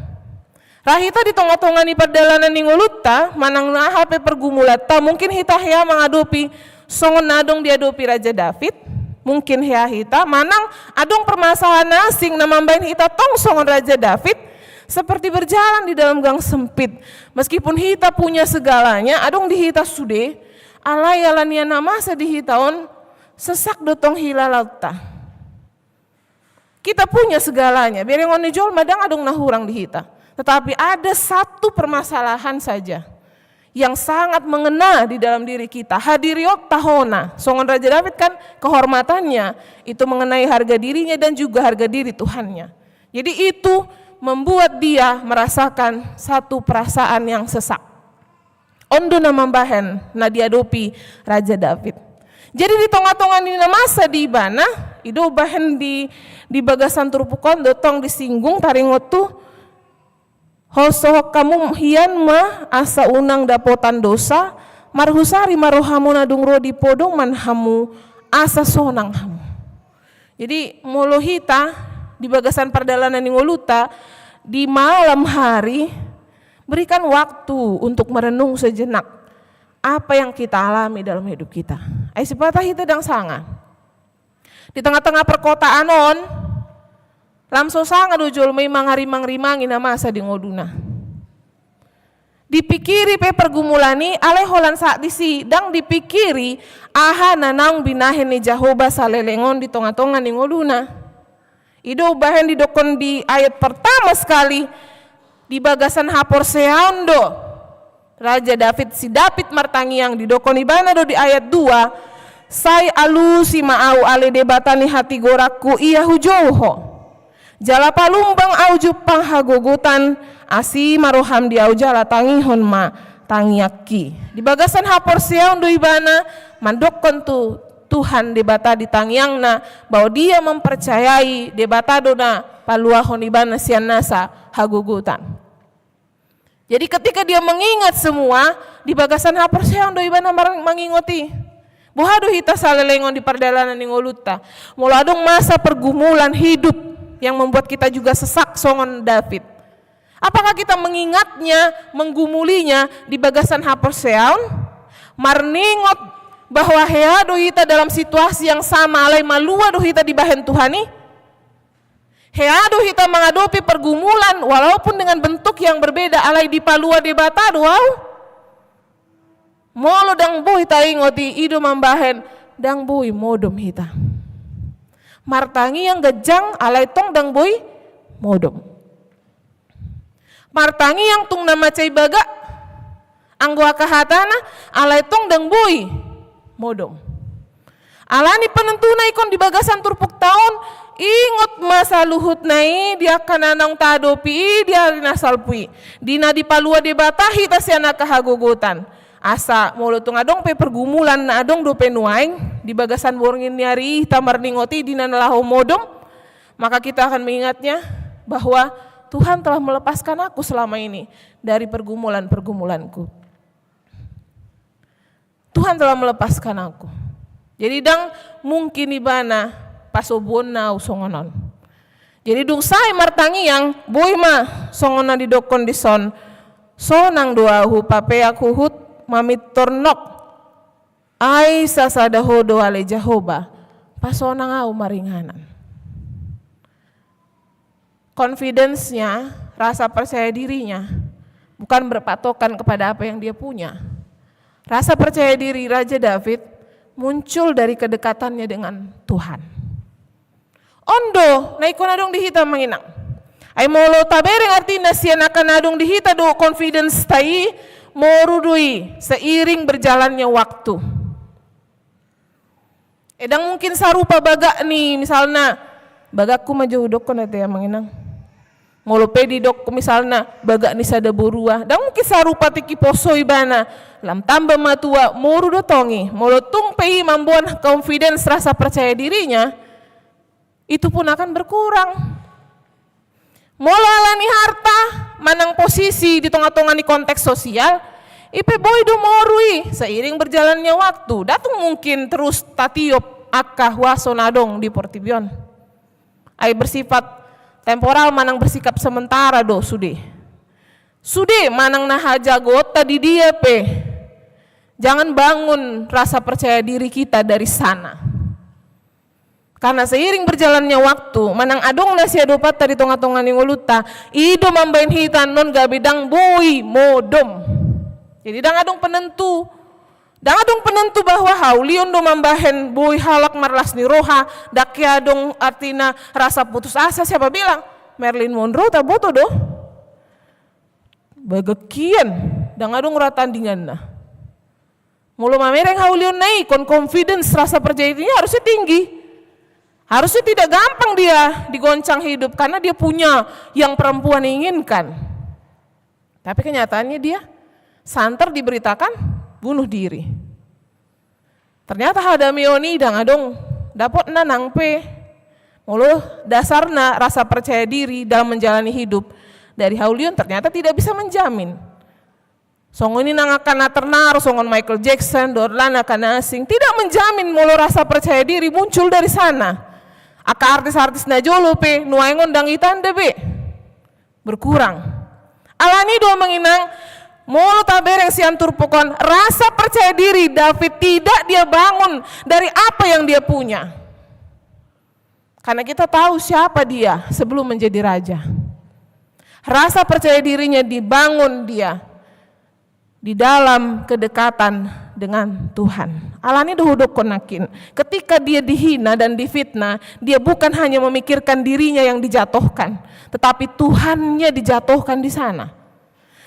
Rahita di tengah-tengah ni perdalanan ni ngulutta manang na hape pergumulata mungkin hita hea mengadopi songon nadong diadopi Raja David, mungkin hea hita manang adong permasalahan asing na mambahin hita tong songon Raja David seperti berjalan di dalam gang sempit. Meskipun hita punya segalanya adong di hita sude alai alania nama sedih hitaon sesak dotong hilalauta. Kita punya segalanya biar ngoni jol madang adong nahurang di hita. Tetapi ada satu permasalahan saja yang sangat mengena di dalam diri kita. Hadiriot tahona, songon Raja David kan kehormatannya itu mengenai harga dirinya dan juga harga diri Tuhannya. Jadi itu membuat dia merasakan satu perasaan yang sesak. Ondo na mambahen na diadopi Raja David. Jadi di tengah-tengah ini masa di ibana, ido bahen di bagasan turpukon dotong disinggung taringotu. Hosohok kamu hian mah asa unang dapotan dosa, marhusari marohamu nadung rodi podong manhamu asa sonang hamu. Jadi molohita di bagasan perdalanan yang ngoluta di malam hari berikan waktu untuk merenung sejenak apa yang kita alami dalam hidup kita. Ai sepatah hita dang sanga. Di tengah-tengah perkotaan on lamso sanga dojol may mangarimang-rimangin na masa di ngoduna. Dipikiri pe pergumulani alay holan saat disi dang dipikiri aha nanang binahin ni Jehovah salelengon di tonga-tonga ni ngoduna. Ido bahen didokon di ayat pertama sekali di bagasan hapor seando Raja David si David martangiang didokon ibana do di ayat 2 say alu si maau ale debatani hati goraku iya hujoho. Jala palumbang au jupang hagogutan asi maroham di au jala tangihon ma tangiaki. Di bagasan hapor siang do ibana mandokon tu Tuhan debata di tangiang na bahwa dia mempercayai debata do na paluahon ibana sian nasa hagogutan. Jadi ketika dia mengingat semua di bagasan hapor siang do ibana mengingoti. Buhado hita salelengon di perdalanan ni ngoluta. Muladong masa pergumulan hidup yang membuat kita juga sesak songon David. Apakah kita mengingatnya, menggumulinya di bagasan hapor seaun? Marningot bahwa heado hita dalam situasi yang sama alai malua do hita di bahen Tuhani? Heado hita mengadopi pergumulan walaupun dengan bentuk yang berbeda alai di palua debata wow. Molo dang boy taingoti ido mambahen dang boy modom hita. Martangi yang gejang alai tong dang boy modom. Martangi yang tung nama cai baga anggua kahatana alai tong dang boy modom. Alani penentuna ikon di bagasan turpuk tahun ingot masa luhut nai dia kananang tadopi dia nasalpui dina di palua debatahi tasiana kahagogotan. Asa mulutung adong pe pergumulan na adong do penuaing di bagasan borngin nyari tamar ningoti dina nalaho modom, maka kita akan mengingatnya bahwa Tuhan telah melepaskan aku selama ini dari pergumulan-pergumulanku. Tuhan telah melepaskan aku. Jadi dang mungkin ibana pasobona usongonon. Jadi dung sai martangi yang boy mah songona di dokon di son sonang doa hu pape aku hut mamit tornok ai sasada hodo ale Jehovah pasonang au maringanan. Confidence-nya, rasa percaya dirinya bukan berpatokan kepada apa yang dia punya. Rasa percaya diri Raja David muncul dari kedekatannya dengan Tuhan. Ondo naikon adong dihita manginang. Ay molo tabereng artinya sian akan adong dihita do confidence tai morudui seiring berjalannya waktu. Edang mungkin sarupa baga nih misalnya bagaku maju dokon ate manginang. Molo pedi dok misalnya baga ni sada borua. Dang mungkin sarupa tiki posoi bana lam tambah matua moru dotongi. Molo tung pei mambuan confidence rasa percaya dirinya itu pun akan berkurang. Molo alani harta manang posisi di tengah-tengah ni konteks sosial ipe boy do morui seiring berjalannya waktu datung mungkin terus tatiop akah wasonadong di portibion. Ai bersifat temporal manang bersikap sementara do sude manang nahaja gota di dia pe. Jangan bangun rasa percaya diri kita dari sana. Karena seiring berjalannya waktu manang adong nasi adopat tadi tonga-tonga ni ngoluta ido mambain hitan non gabidang boy modom. Jadi dang adong penentu bahwa haulion do mambahen boy halak marlas ni roha daki adong artina rasa putus asa. Siapa bilang? Marilyn Monroe tak boto do bagakian dang adong ratandingan na mulu mamereng haulion naik kon confidence rasa percaya dirinya harusnya tinggi, harusnya tidak gampang dia digoncang hidup karena dia punya yang perempuan inginkan, tapi kenyataannya dia santer diberitakan bunuh diri. Ternyata hadamioni dang adong dapat nanang pe mulu dasarna rasa percaya diri dalam menjalani hidup dari haulion ternyata tidak bisa menjamin. Songon ini nang akan ternar, songon Michael Jackson, Dorlan akan asing, tidak menjamin mulu rasa percaya diri muncul dari sana. Aka artis-artis najolo pe nuaingon dang itan debe berkurang. Alani do menginang mulu tabereng sian turpukon rasa percaya diri David tidak dia bangun dari apa yang dia punya. Karena kita tahu siapa dia sebelum menjadi raja. Rasa percaya dirinya dibangun dia di dalam kedekatan dengan Tuhan. Alani dohudok konakin. Ketika dia dihina dan difitnah, dia bukan hanya memikirkan dirinya yang dijatuhkan, tetapi Tuhannya dijatuhkan di sana.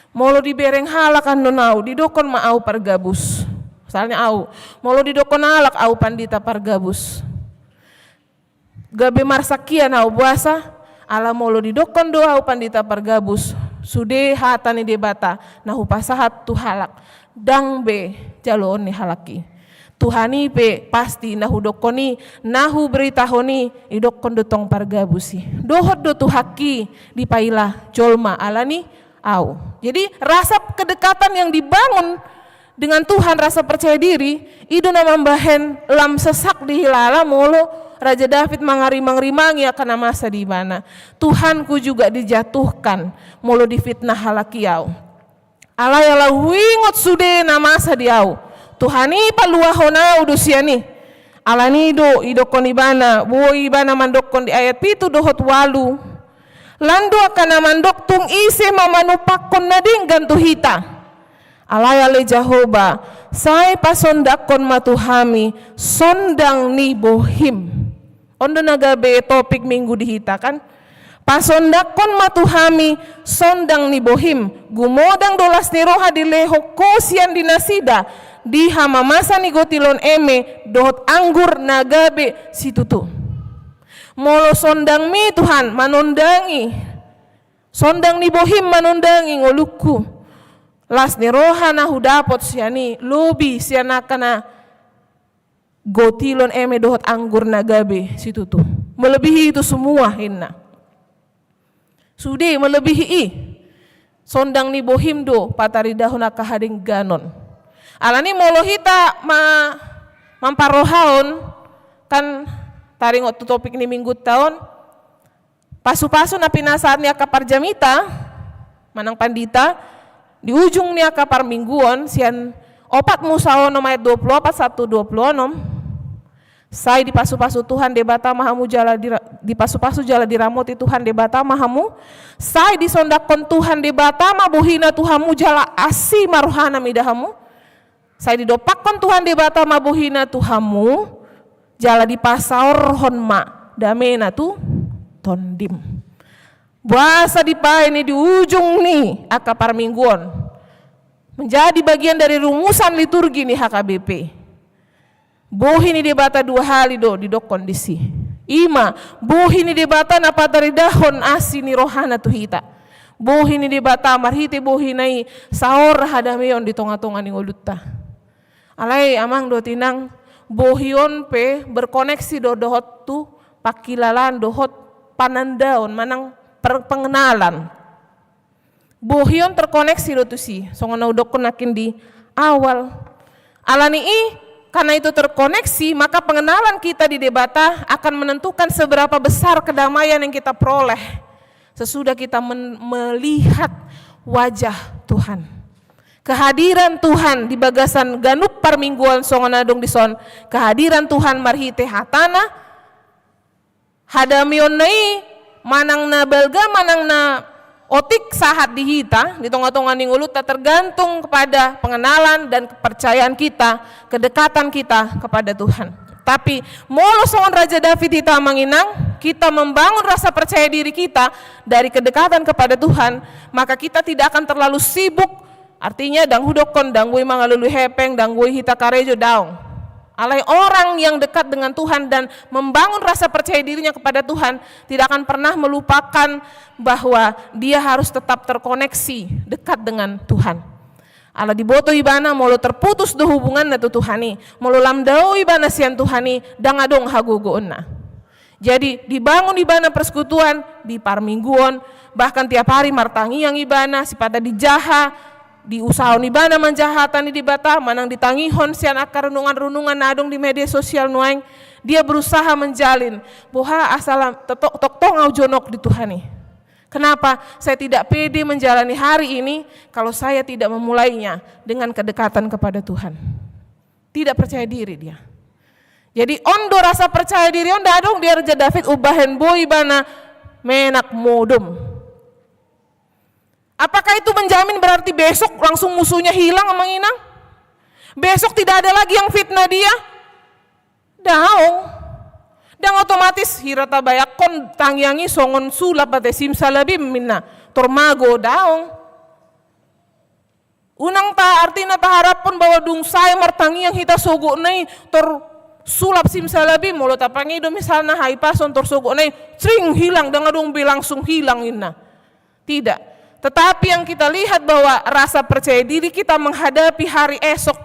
Molo dibereng halakan nonau, didokon mau pargabus. Misalnya au, molo didokon halak au pandita pargabus. Gabe marsakian au buasa, ala molo didokon doa au pandita pargabus. Sude hatani debata nahu pasahat tu halak dang be jalon ni halaki Tuhani pe pasti nahu dokoni nahu beritahoni idokon dotong pargabusi dohot do tu haki dipailah jolma alani au. Jadi rasa kedekatan yang dibangun dengan Tuhan, rasa percaya diri itu namambahen lam sesak di hilala molo Raja David mangari-mangrimangi akan masa di mana Tuhanku juga dijatuhkan mulu difitnah halakiau. Alayala wingot sude namasa diau. Tuhani paluahonau dusiani. Alani do idokon ibana, boi ibana mandokon di ayat 7 dohot 8. Lando akan mandok tung ise mamanupakon nadinggan tuhita. Alayale Jehovah, sai pasondakon matuhami sondang ni bohim. Ondo nagabe topik minggu dihitakan pasondakon matuhami sondang ni bohim gumodang dolas ni roha di leho kosian dinasida di hamamasa ni gotilon eme dohot anggur nagabe situtu molo sondang mi Tuhan manondangi sondang ni bohim manondangi ngoluku las ni roha nahu dapot siani lobi siana kana gotilon eme dohot anggur nagabe situ tuh melebihi itu semua hinna sude melebihi sondang ni bohim do patari dahuna kahading ganon alani molohita mamparohaon kan taring waktu topik ni minggu tahun pasu-pasu na pinasaat ni akapar jamita manang pandita di ujung ni akapar mingguon sian opat musaon ayat 24 1:26 sai di pasu-pasu Tuhan debata mahamu jala di pasu-pasu jala diramoti Tuhan debata mahamu sai di sondakon Tuhan debata mabuhina Tuhamu jala asi maruhana midahamu Saya didopakkan Tuhan debata mabuhina Tuhamu, jala di pasaor honma, damena tu tondim. Buasa di ini di ujung nih aka parmingguan. Menjadi bagian dari rumusan liturgi nih HKBP. Bohini debata 2 hali di dok kondisi. Ima, bohini debata napa dari dahon asini rohana tuhita. Bohini debata marhiti bohinai saor hadameon di tonga-tonga ning ulutta. Alai amang do tinang bohion pe berkoneksi dohot tu pakilalan dohot panandaon manang pengenalan. Bohion terkoneksi do tu si songono udok nakin di awal. Alani karena itu terkoneksi, maka pengenalan kita di debata akan menentukan seberapa besar kedamaian yang kita peroleh sesudah kita melihat wajah Tuhan. Kehadiran Tuhan di bagasan ganup parmingguan songonadong dison, kehadiran Tuhan marhite hatana, hadamion nai manang na belga manang na otik sahat di hita, di tonga-tonga ning ulut tergantung kepada pengenalan dan kepercayaan kita, kedekatan kita kepada Tuhan. Tapi molo songon Raja David kita manginang, kita membangun rasa percaya diri kita dari kedekatan kepada Tuhan, maka kita tidak akan terlalu sibuk. Artinya dang hudokon, dang wui mangalulu hepeng, dang wui hita karejo daung. Alai orang yang dekat dengan Tuhan dan membangun rasa percaya dirinya kepada Tuhan tidak akan pernah melupakan bahwa dia harus tetap terkoneksi dekat dengan Tuhan. Ala diboto ibana molo terputus do hubungan na Tuhani, molo lamdao ibana sian Tuhani dang adong hagugoonna. Jadi dibangun ibana persekutuan di parmingguan, bahkan tiap hari martangi yang ibana sipada dijaha, di usaha ibana manjahatan di bata manang ditangihon sian akar renungan-renungan nadong di media sosial nuaing, dia berusaha menjalin boha asalam tok ngau jonok di Tuhani. Kenapa saya tidak pede menjalani hari ini kalau saya tidak memulainya dengan kedekatan kepada Tuhan? Tidak percaya diri dia. Jadi ondo rasa percaya diri onda dong dia Raja David ubahen boy bana menak modum. Apakah itu menjamin berarti besok langsung musuhnya hilang amang inang? Besok tidak ada lagi yang fitnah dia? Daong. Dan otomatis hirata bayakon tangyangi songon sulap bate simsalabim minna tormago daong. Unang ta artina ta harapon bahwa dung saya martangi yang hita sogo nai tor sulap simsalabim molo ta pangido misalna haipason tor sogo nai cring hilang dengan dong langsung hilang inna. Tidak. Tetapi yang kita lihat bahwa rasa percaya diri kita menghadapi hari esok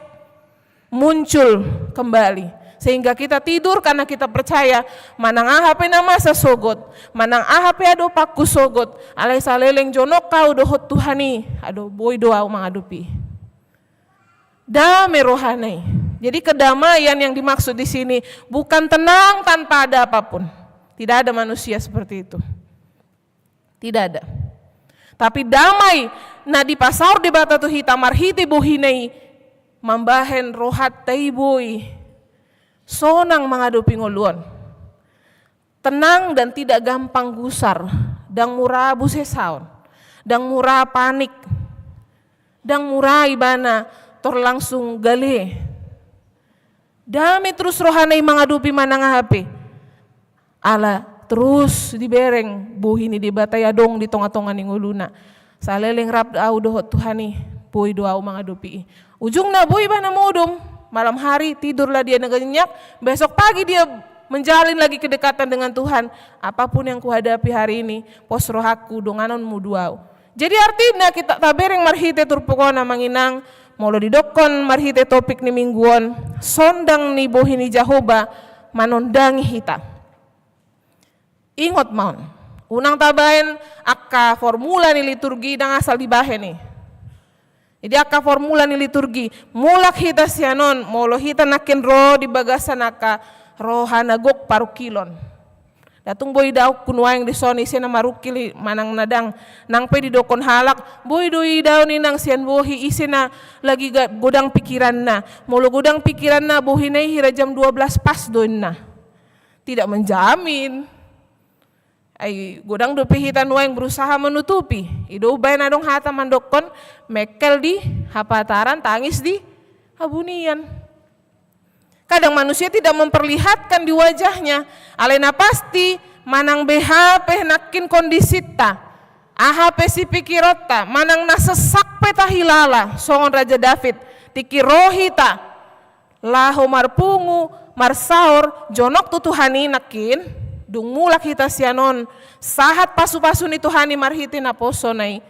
muncul kembali. Sehingga kita tidur karena kita percaya manang ahape nama sesogot, manang ahape ado paku sogot, alai saleleng jonok kau dohot Tuhani, ado boy doa mangadupi. Damai rohani. Jadi kedamaian yang dimaksud di sini bukan tenang tanpa ada apapun. Tidak ada manusia seperti itu. Tidak ada. Tapi damai na di pasar di bata tu hita marhiti bohinei mambahen rohat taiboi. Sonang menghadapi ngoluan, tenang dan tidak gampang gusar, dang murah busesaun, dang murah panik, dang murah ibana tor langsung gale. Dami terus rohanai menghadapi manang hape, ala terus dibereng buhini di bataya dong di tonga-tonga ning uluna, saleleng rap au dohot Tuhani, boy doa menghadapi. Ujungna boy ibana modom. Malam hari tidurlah dia nyenyak, besok pagi dia menjalin lagi kedekatan dengan Tuhan. Apapun yang kuhadapi hari ini, pos rohaku donganon muduau. Jadi artinya kita tabereng marhite turpukona manginang, molo didokon marhite topik ni mingguan, sondang ni bohini Jahoba manondangi hita. Ingot maun, unang tabaen akka formula ni liturgi dang asal dibahen nih. Jadi akka formula ni liturgi, mulak hita sianon, molo hita nakin roh di bagasan akka rohana gok parukilon. Datung boy daw kunwaing di soni siya na marukili manang nadang, nang pwede dokon halak, boy doi daw ni nang siyan bohi isi na lagi godang pikiran na. Molo godang pikiran na bohi na hira jam 12 pas doon na. Tidak menjamin. Ay godang do pihitan waing berusaha menutupi. Ido ubay na dong hata mandokon mekel di hapataran tangis di Abunian. Kadang manusia tidak memperlihatkan di wajahnya. Alena pasti manang BHP nakin kondisita. AHP si pikirota manang nasesak peta hilala. Songon Raja David. Tikirohita. Laho marpungu, marsaor, jonok tutuhani nakin. Dung mulak hita sianon. Sahat pasu-pasu ni Tuhani marhiti na posonai.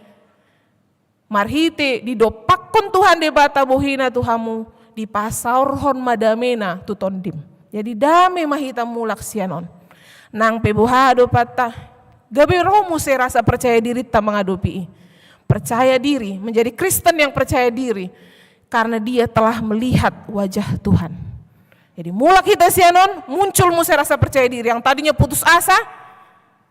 Marhiti didopakon Tuhan debata bohina Tuhamu. Di pasaurhon madamena tutondim. Jadi dame mahita mulak sianon. Nang pebuhado patah. Gabi romu saya rasa percaya diri tak mengadopi. Percaya diri, menjadi Kristen yang percaya diri. Karena dia telah melihat wajah Tuhan. Jadi mulak kita sianon, muncul saya rasa percaya diri. Yang tadinya putus asa.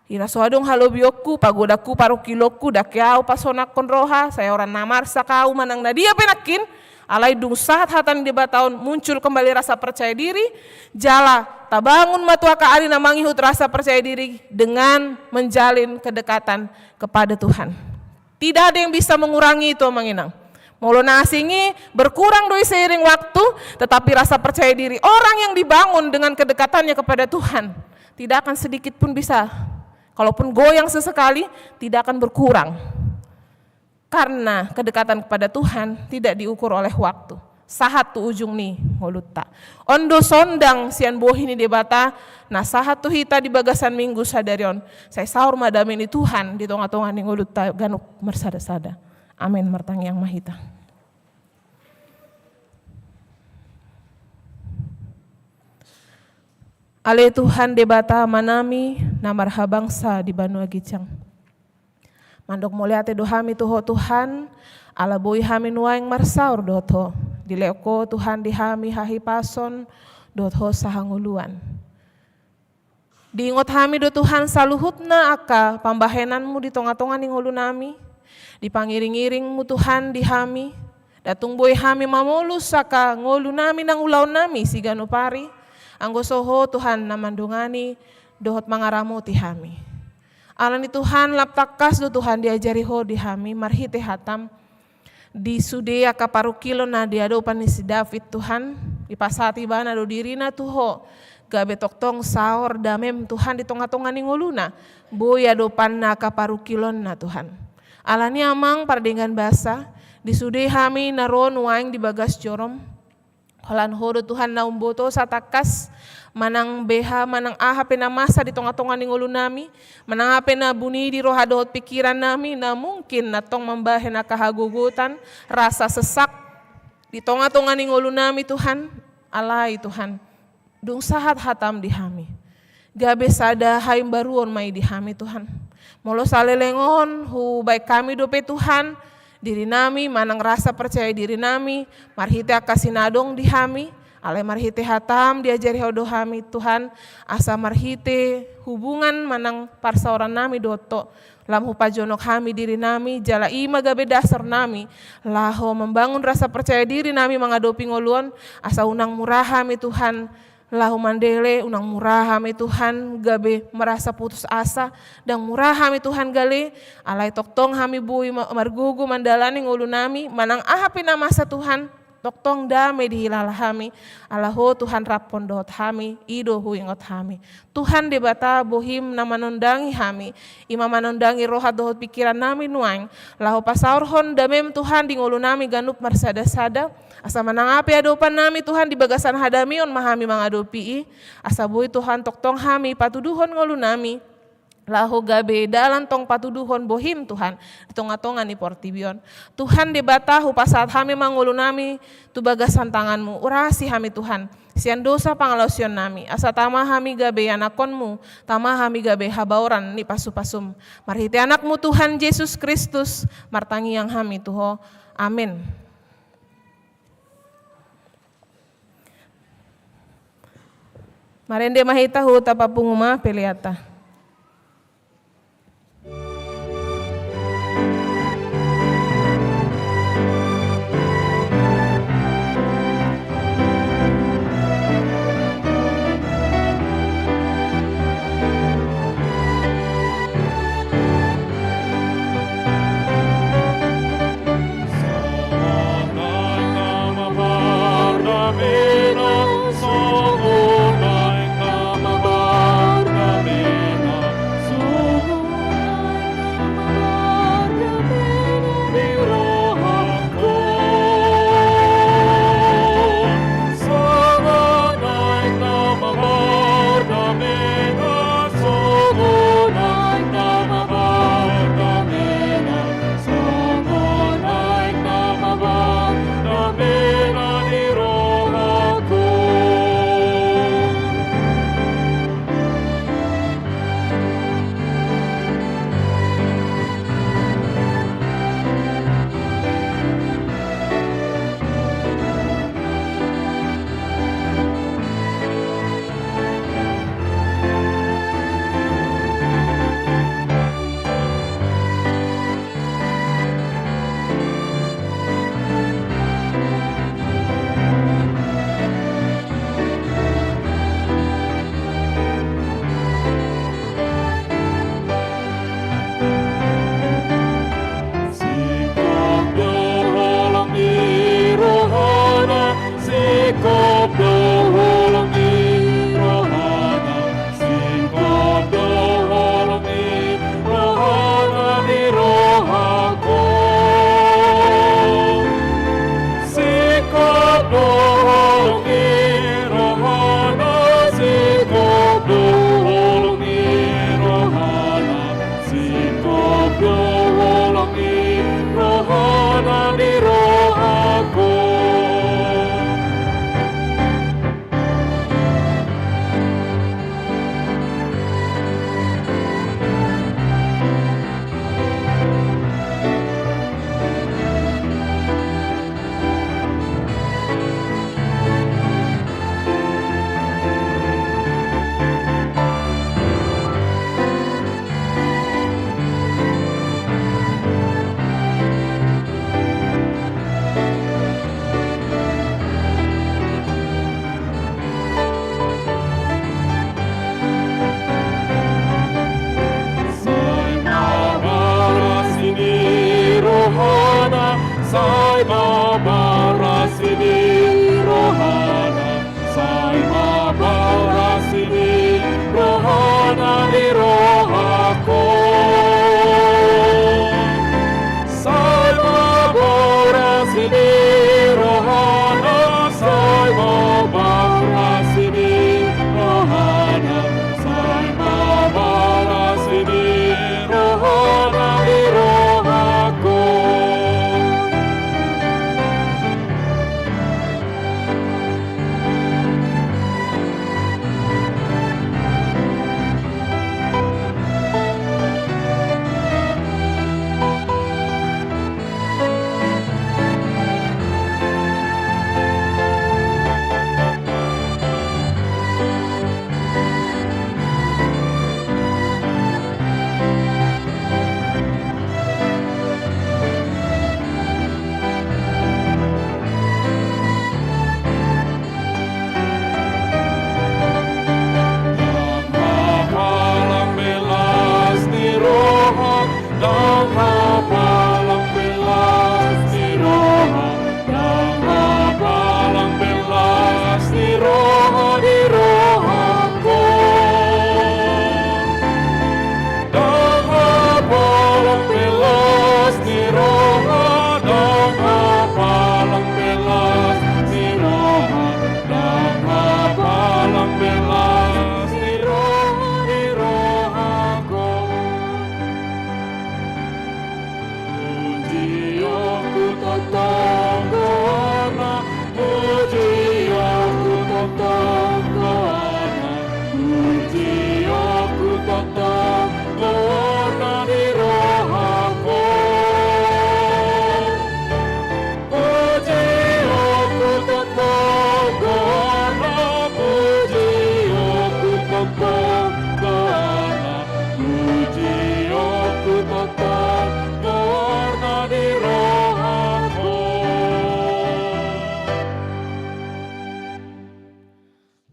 Ira soadong halobioku, pagodaku, parukiloku, dakiau, pasonakon roha. Saya orang namar sakau manang nadia penakin. Alai dung saat hatan di bataun muncul kembali rasa percaya diri. Jala tabangun matuaka ari namangihut rasa percaya diri dengan menjalin kedekatan kepada Tuhan. Tidak ada yang bisa mengurangi itu manginang. Maulana asingi berkurang doi seiring waktu, tetapi rasa percaya diri orang yang dibangun dengan kedekatannya kepada Tuhan tidak akan sedikit pun bisa. Kalaupun goyang sesekali tidak akan berkurang. Karena kedekatan kepada Tuhan tidak diukur oleh waktu. Sahat tu ujung nih ngoluta. Ondo sondang sian bohini debata. Nah sahat tu hita di bagasan minggu sadarion. Saya sahur madamini Tuhan di tonga-tonga nih ngoluta ganuk mersada-sada. Amin martang yang mahita. Ale Tuhan debata manami namar habangsa di Banua Gicang. Mandok moliate dohami tuho Tuhan, ala boi hami nuaing marsaur doto. Dileko Tuhan dihami hahi pason, doto sahanguluan. Diingot hami do Tuhan saluhutna aka pambahenanmu di tonga-tonga ning ulu nami. Dipangiring-iringmu Tuhan dihami. Datung boi hami mamulus aka ngulu nami nang ulau nami si ganupari. Anggo soho Tuhan namandungani dohot mangaramu tihami. Alani Tuhan laptakas do Tuhan diajari ho dihami marhite hatam di sudea kaparu kilo na diado panisi David Tuhan di pasati bana do dirina tuho gabe toktong saor damem Tuhan di tonga-tonga ningoluna boya do panna kaparu kilon na Tuhan. Alani amang pardengan basa di sudea hami naron waing di bagas jorom holan hodo Tuhan na umboto satakas manang beha, manang aha pena masa di tonga-tonga ning ulu nami, manang apa na buni di roha dohot pikiran nami, na mungkin na tong membahe na kahagugutan, rasa sesak di tonga-tonga ning ulu nami Tuhan, alai Tuhan, dung sahat hatam di hami, gabe sada haim baruon mai di hami Tuhan, molo salelengon hu baik kami dope Tuhan, diri nami manang rasa percaya diri nami, marhite akasinadong di hami, alai marhite hatam diajari hodo hami Tuhan asa marhite hubungan manang parsaoran nami doto lam hupajonok hami diri nami jala ima gabe dasar nami laho membangun rasa percaya diri nami mengadopi ngoluan asa unang murah hami Tuhan lahu mandele unang murah hami Tuhan gabe merasa putus asa dan murah hami Tuhan gale alai toktong hami bui margugu mandalani ngolu nami manang ahapina masa Tuhan toktong dame di hilal hami alaho Tuhan rapon dohot hami ido huingot hami Tuhan debata bohim na manondangi hami ima manondangi roha dohot pikiran nami nuang laho pasaurhon damem Tuhan di ngolu nami ganup marsada-sada asa manangapi adopan nami Tuhan di bagasan hadamion mahami mangadopi asa bui Tuhan toktong hami patuduhon ngolu nami laho gabe dalan tong patuduhon bohim Tuhan di tonga-tonga ni portibion Tuhan debata hu pasat hami mangulu nami tu bagasan tanganmu urasi hami Tuhan sian dosa pangalausion nami asa tama hami gabe anakonmu tama hami gabe habauran ni pasu-pasum marhite anakmu Tuhan Yesus Kristus martangi yang hami tuho amin. Marende mahita hu tapapunguma peliata. mabarasini rohana, sai mabarasini rohana di rohaku. Sai mabarasini rohana, sai mabarasini rohana, sai mabarasini rohana di rohaku.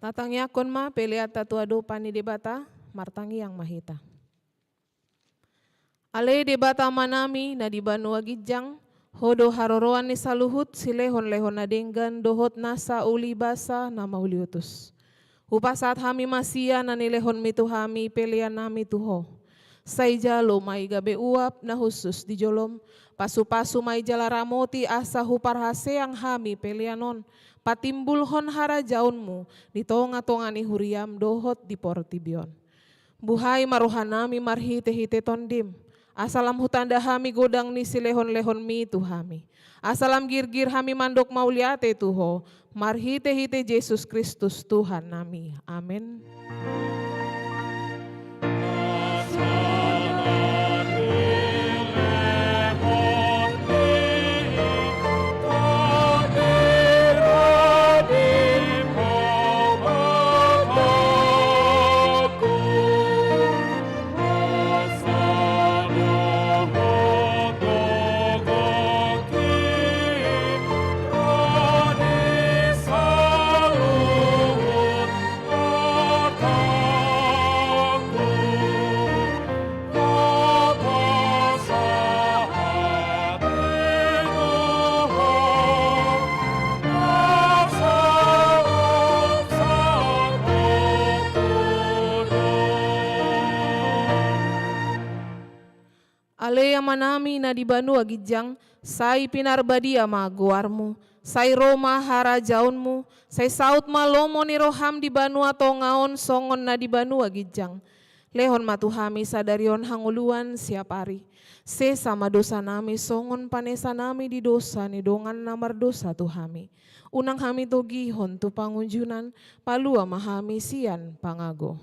Tatang yakon ma peliata tuado pani debata martangi yang mahita. Ale debata manami na di banua gijang hodo haroroan ni saluhut silehon-lehon na denggan dohot nasa uli basa na mauli utus. Upasat hami masia na nilehon mitu hami pelian nami tuho. Say jalo may gabe uap na husus di jolom. Pasu-pasu may jala ramoti asa huparhase ang hami pelianon. Patimbulhon hara jaunmu di tonga-tonga ni huriam dohot di portibion. Buhay maruhanami marhite-hite tondim. Asalam hutanda hami godang ni silehon-lehon mi tu hami. Asalam gir-gir hami mandok mauliate tuho. Marhite-hite Yesus Kristus Tuhan nami. Amin. Ale manami na di banua gijang, say pinarbadia maguarmu, say Roma hara jaunmu, say saut malomo ni roham di banua tongaon songon na di banua gijang. Lehon matuhami sadarion hanguluan siap hari. Se sama dosa nami songon panesa nami di dosa ni dongan namar dosa tuhami. Unang hami togihon tu pangunjunan, palua mahami sian pangago.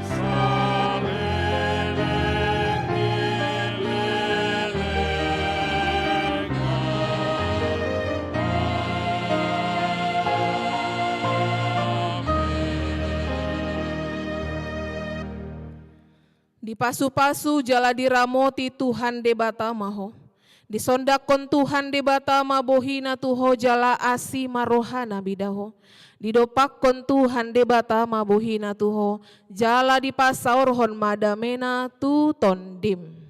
Sa Di pasu-pasu jala diramoti Tuhan debata maho. Di sondakon Tuhan debata mabohina tuho jala asi marohana bidaho. Di dopakkon Tuhan debata mabohina tuho jala di pasaurhon madamena tu tondim.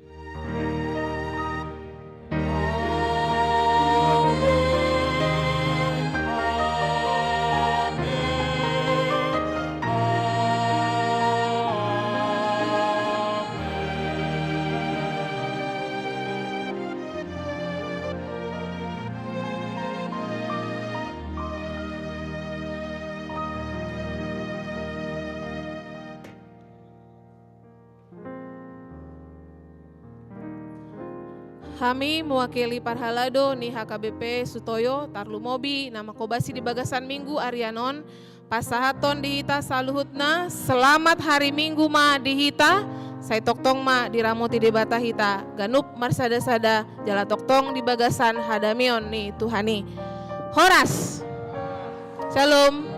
Kami mewakili Parhalado ni HKBP Sutoyo Tarlumobi nama kobasi di Bagasan Minggu Arianon pasahaton dihita saluhutna selamat hari Minggu ma dihita saya toktong ma diramuti di bata hita ganup marsada-sada jala toktong di Bagasan hadamion ni Tuhani Horas Shalom.